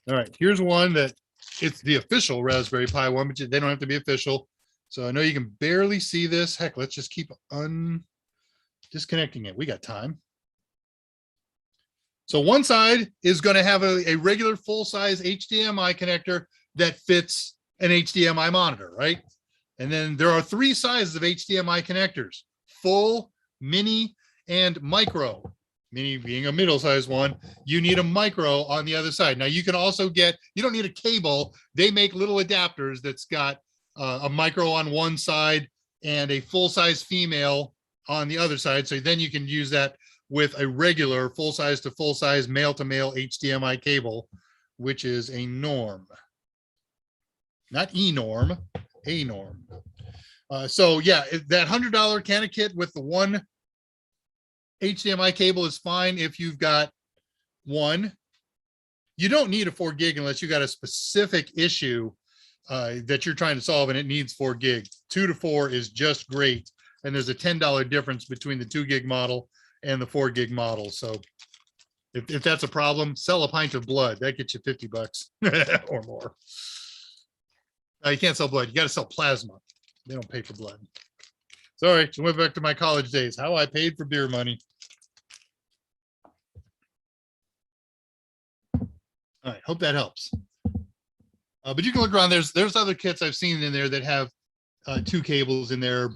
All right, here's one that it's the official Raspberry Pi one, but they don't have to be official. So I know you can barely see this. Heck, let's just keep disconnecting it. We got time. So one side is going to have a regular full-size HDMI connector that fits an HDMI monitor, right? And then there are 3 sizes of HDMI connectors: full, mini, and micro. Mini being a middle-sized one. You need a micro on the other side. Now you can also get, you don't need a cable. They make little adapters that's got a micro on one side and a full-size female on the other side. So then you can use that with a regular full-size to full-size male-to-male HDMI cable, which is a norm. Not e-norm, a norm. So yeah, that $100 CanaKit with the one HDMI cable is fine if you've got one. You don't need a 4 gig unless you got a specific issue that you're trying to solve and it needs 4 gig. 2 to 4 is just great. And there's a $10 difference between the 2 gig model and the 4 gig model. So if that's a problem, sell a pint of blood. That gets you $50 or more. You can't sell blood. You got to sell plasma. They don't pay for blood. Sorry, I went back to my college days. How I paid for beer money. All right, hope that helps. But you can look around. There's other kits I've seen in there that have 2 cables in there.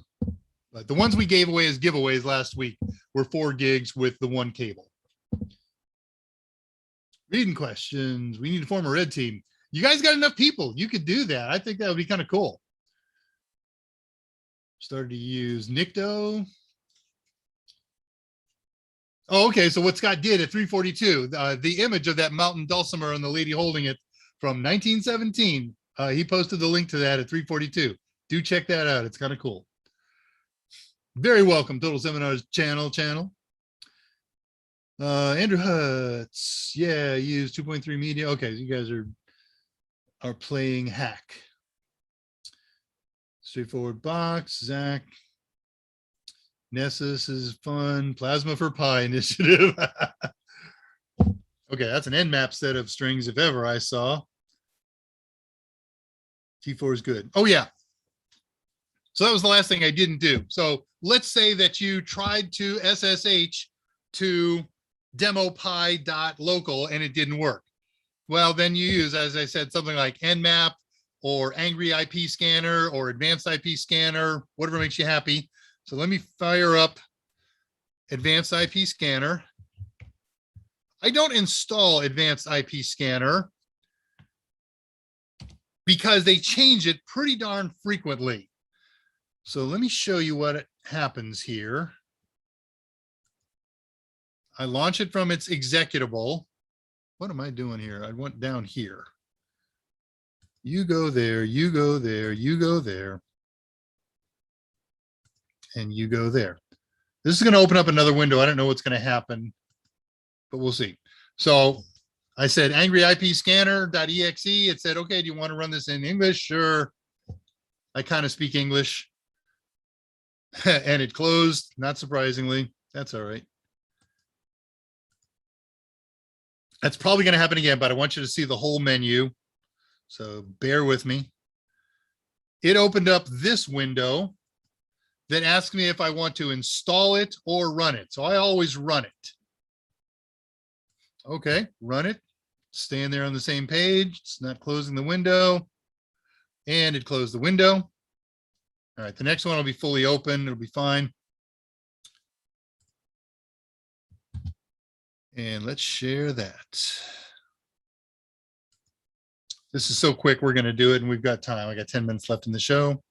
But the ones we gave away as giveaways last week were 4 gigs with the 1 cable. Reading questions. We need to form a red team. You guys got enough people. You could do that. I think that would be kind of cool. Started to use Nikto. Oh, okay. So what Scott did at 342, the image of that mountain dulcimer and the lady holding it from 1917, he posted the link to that at 342. Do check that out. It's kind of cool. Very welcome, Total Seminars channel. Andrew Hutz. Yeah, use 2.3 media. Okay, you guys are playing hack. Straightforward box. Zach. Nessus is fun. Plasma for Pi initiative. Okay, that's an Nmap set of strings if ever I saw. T4 is good. Oh yeah. So that was the last thing I didn't do. So let's say that you tried to SSH to demo pi.local and it didn't work. Well, then you use, as I said, something like Nmap or Angry IP Scanner or Advanced IP Scanner, whatever makes you happy. So let me fire up Advanced IP Scanner. I don't install Advanced IP Scanner because they change it pretty darn frequently. So let me show you what happens here. I launch it from its executable. What am I doing here? I went down here. You go there, you go there, you go there, and you go there. This is going to open up another window. I don't know what's going to happen, but we'll see. So I said angry IP scanner.exe. It said, okay, do you want to run this in English? Sure. I kind of speak English. And it closed, not surprisingly. That's all right. That's probably going to happen again, but I want you to see the whole menu. So bear with me. It opened up this window that asks me if I want to install it or run it. So I always run it. Okay, run it. Staying there on the same page. It's not closing the window. And it closed the window. All right, the next one will be fully open. It'll be fine. And let's share that. This is so quick, we're going to do it, and we've got time. I got 10 minutes left in the show.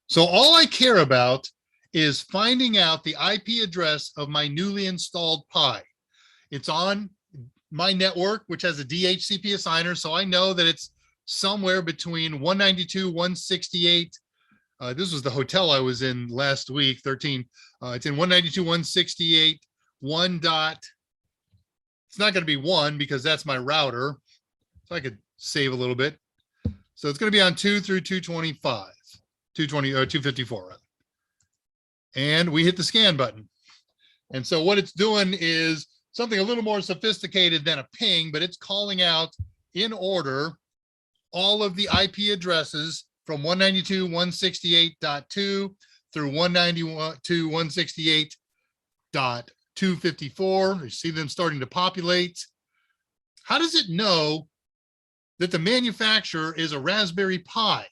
So all I care about is finding out the IP address of my newly installed Pi. It's on my network, which has a DHCP assigner, so I know that it's somewhere between 192.168. This was the hotel I was in last week, 13. It's in 192.168, 1 dot. It's not going to be 1 because that's my router. So I could save a little bit. So it's going to be on 2 through 225, 220 or 254 rather. And we hit the scan button. And so what it's doing is something a little more sophisticated than a ping, but it's calling out in order all of the IP addresses from 192.168.2 through 192.168.254. You see them starting to populate. How does it know that the manufacturer is a Raspberry Pi?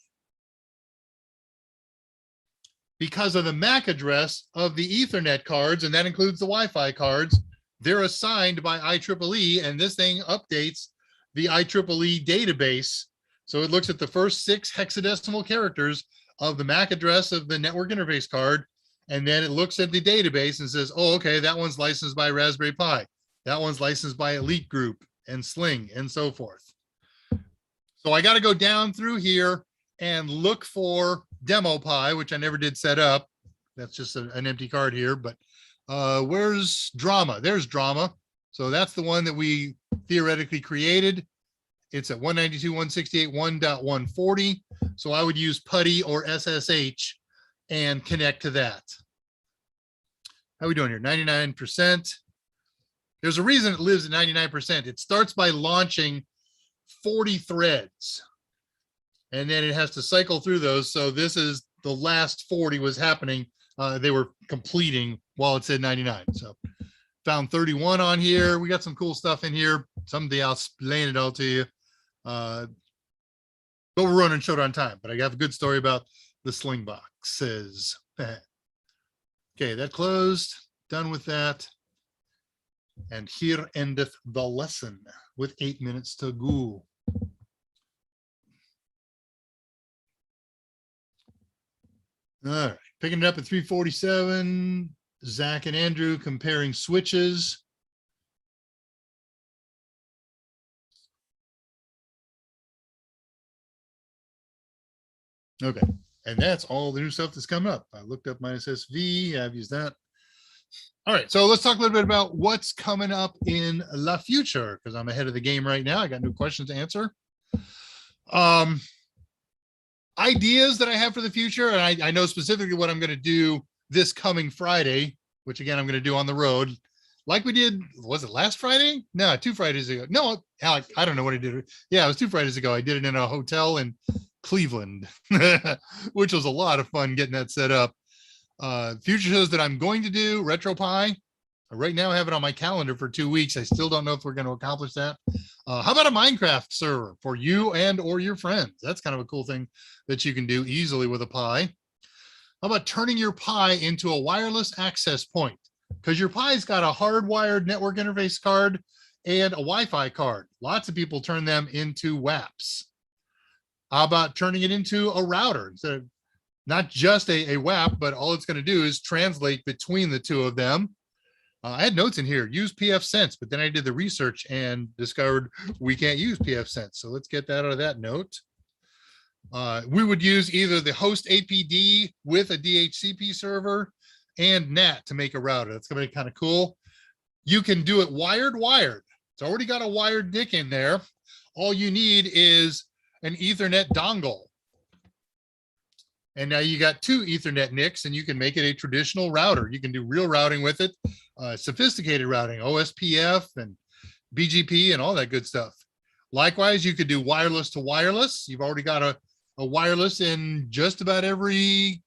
Because of the MAC address of the Ethernet cards, and that includes the Wi-Fi cards. They're assigned by IEEE, and this thing updates the IEEE database. So it looks at the first 6 hexadecimal characters of the MAC address of the network interface card, and then it looks at the database and says, oh, okay, that one's licensed by Raspberry Pi. That one's licensed by Elite Group and Sling and so forth. So I got to go down through here and look for Demo Pi, which I never did set up. That's just an empty card here, but where's Drama? There's Drama. So that's the one that we theoretically created. It's at 192.168.1.140. So I would use PuTTY or SSH and connect to that. How are we doing here? 99%. There's a reason it lives at 99%. It starts by launching 40 threads, and then it has to cycle through those. So this is the last 40 was happening. They were completing while it said 99. So found 31 on here. We got some cool stuff in here. Someday I'll explain it all to you. But we're running short on time, but I have a good story about the Sling boxes. Okay, that closed. Done with that. And here endeth the lesson with 8 minutes to go. All right, picking it up at 3:47. Zach and Andrew comparing switches. Okay, and that's all the new stuff that's come up. I looked up my SSV. I've used that. All right, so let's talk a little bit about what's coming up in the future, because I'm ahead of the game right now. I got new questions to answer. Ideas that I have for the future, and I know specifically what I'm going to do this coming Friday, which again, I'm going to do on the road. Like we did, was it last Friday? No, 2 Fridays ago. No, Alec, I don't know what I did. Yeah, it was 2 Fridays ago. I did it in a hotel in Cleveland, which was a lot of fun getting that set up. Future shows that I'm going to do, RetroPie. Right now I have it on my calendar for 2 weeks. I still don't know if we're going to accomplish that. How about a Minecraft server for you and or your friends? That's kind of a cool thing that you can do easily with a Pi. How about turning your Pi into a wireless access point? Because your Pi's got a hardwired network interface card and a Wi-Fi card. Lots of people turn them into WAPs. How about turning it into a router? Instead of not just a WAP, but all it's going to do is translate between the two of them. I had notes in here, use pfSense, but then I did the research and discovered we can't use pfSense. So let's get that out of that note. We would use either the host APD with a DHCP server and NAT to make a router. That's going to be kind of cool. You can do it wired. It's already got a wired NIC in there. All you need is an Ethernet dongle. And now you got 2 Ethernet NICs, and you can make it a traditional router. You can do real routing with it, sophisticated routing, OSPF and BGP and all that good stuff. Likewise, you could do wireless to wireless. You've already got a wireless in just about every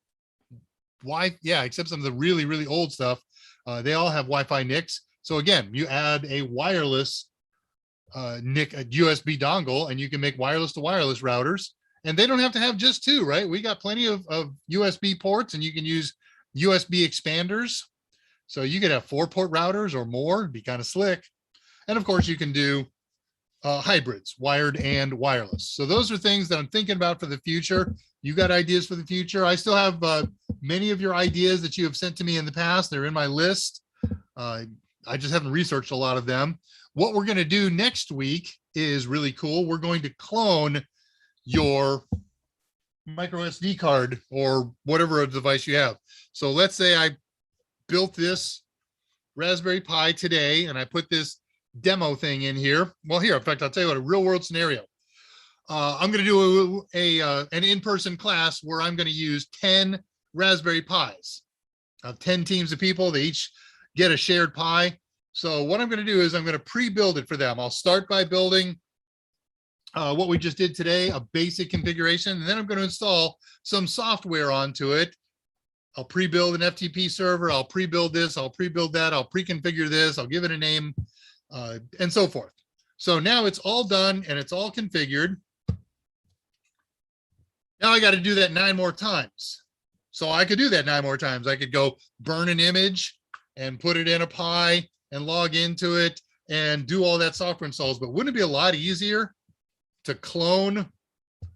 yeah, except some of the really, really old stuff. They all have Wi-Fi NICs. So again, you add a wireless NIC, a USB dongle, and you can make wireless to wireless routers. And they don't have to have just two, right? We got plenty of USB ports, and you can use USB expanders. So you could have 4-port routers or more. It'd be kind of slick. And of course, you can do hybrids, wired and wireless. So those are things that I'm thinking about for the future. You got ideas for the future? I still have many of your ideas that you have sent to me in the past. They're in my list. I just haven't researched a lot of them. What we're going to do next week is really cool. We're going to clone your micro SD card or whatever device you have. So let's say I built this Raspberry Pi today and I put this demo thing in here. Well, here, in fact, I'll tell you what, a real world scenario. I'm going to do an in-person class where I'm going to use 10 Raspberry Pis. 10 teams of people, they each get a shared Pi. So what I'm going to do is I'm going to pre-build it for them. I'll start by building what we just did today, a basic configuration, and then I'm going to install some software onto it. I'll pre-build an FTP server, I'll pre-build this, I'll pre-build that, I'll pre-configure this, I'll give it a name, and so forth. So now it's all done and it's all configured. Now I got to do that 9 more times. So I could do that 9 more times. I could go burn an image and put it in a Pi and log into it and do all that software installs. But wouldn't it be a lot easier to clone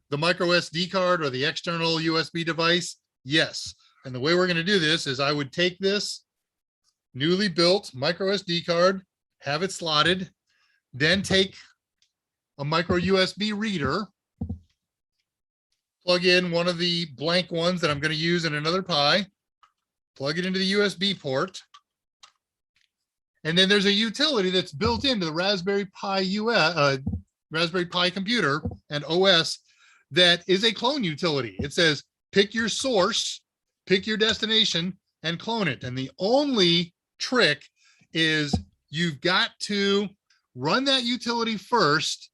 the micro SD card or the external USB device? Yes. And the way we're going to do this is I would take this newly built micro SD card, have it slotted, then take a micro USB reader, plug in one of the blank ones that I'm going to use in another Pi, plug it into the USB port, and then there's a utility that's built into the Raspberry Pi Raspberry Pi computer and OS that is a clone utility. It says pick your source, pick your destination, and clone it. And the only trick is you've got to run that utility first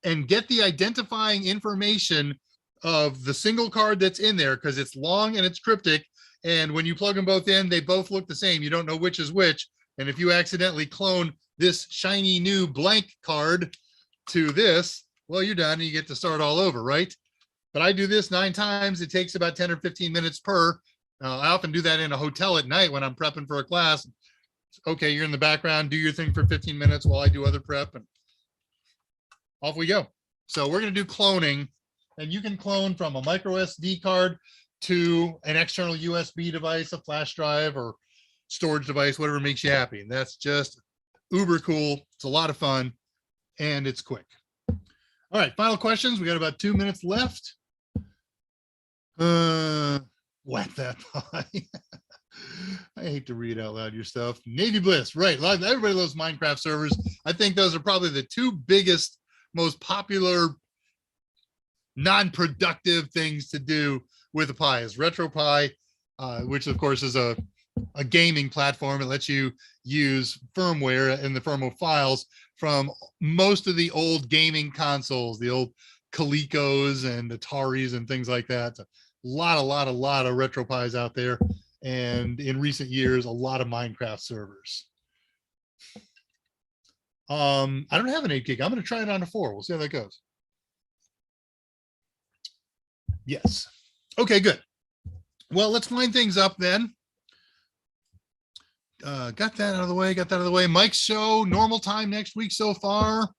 and get the identifying information of the single card that's in there, because it's long and it's cryptic. And when you plug them both in, they both look the same. You don't know which is which. And if you accidentally clone this shiny new blank card to this, well, you're done and you get to start all over, right? But I do this 9 times. It takes about 10 or 15 minutes per. I often do that in a hotel at night when I'm prepping for a class. Okay, you're in the background, do your thing for 15 minutes while I do other prep, and off we go. So we're going to do cloning, and you can clone from a micro SD card to an external USB device, a flash drive or storage device, whatever makes you happy. And that's just uber cool. It's a lot of fun and it's quick. All right, final questions. We got about 2 minutes left. Whack that pie. I hate to read out loud your stuff. Navy Bliss, right? Everybody loves Minecraft servers. I think those are probably the 2 biggest, most popular, non-productive things to do with a Pi is RetroPie, which of course is a gaming platform. It lets you use firmware in the firmware files from most of the old gaming consoles, the old Colecos and Ataris and things like that. A lot of RetroPies out there. And in recent years, a lot of Minecraft servers. I don't have an 8 gig. I'm going to try it on a 4. We'll see how that goes. Yes. Okay, good. Well, let's line things up then. Got that out of the way. Mike's show, normal time next week so far.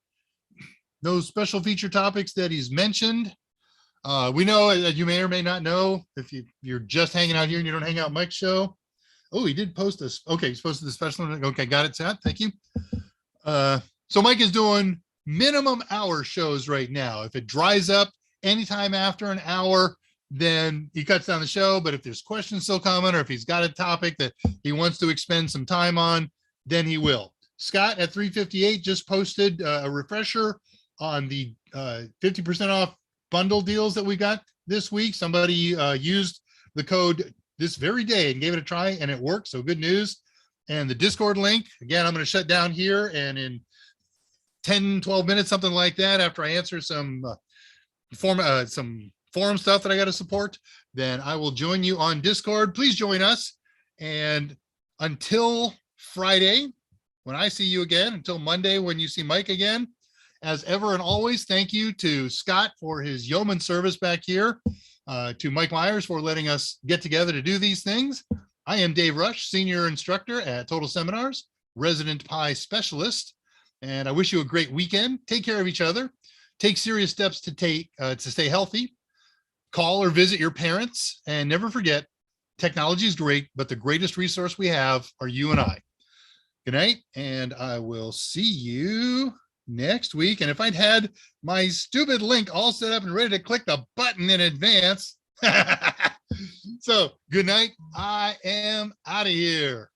No special feature topics that he's mentioned. We know that you may or may not know, if you're just hanging out here and you don't hang out Mike's show. Oh, he did post this. Okay, he's posted the special. Okay, got it, Sat. Thank you. So Mike is doing minimum hour shows right now. If it dries up anytime after an hour, then he cuts down the show. But if there's questions still coming, or if he's got a topic that he wants to expend some time on, then he will. Scott at 358 just posted a refresher on the 50% off bundle deals that we got this week. Somebody used the code this very day and gave it a try, and it worked. So good news. And the Discord link, again, I'm going to shut down here, and in 10, 12 minutes, something like that, after I answer some forum stuff that I got to support, then I will join you on Discord. Please join us. And until Friday, when I see you again, until Monday, when you see Mike again, as ever and always, thank you to Scott for his yeoman service back here, to Mike Myers for letting us get together to do these things. I am Dave Rush, senior instructor at Total Seminars, resident Pi specialist, and I wish you a great weekend. Take care of each other. Take serious steps to stay healthy. Call or visit your parents, and never forget, technology is great, but the greatest resource we have are you and I. Good night, and I will see you next week. And if I'd had my stupid link all set up and ready to click the button in advance. So good night. I am out of here.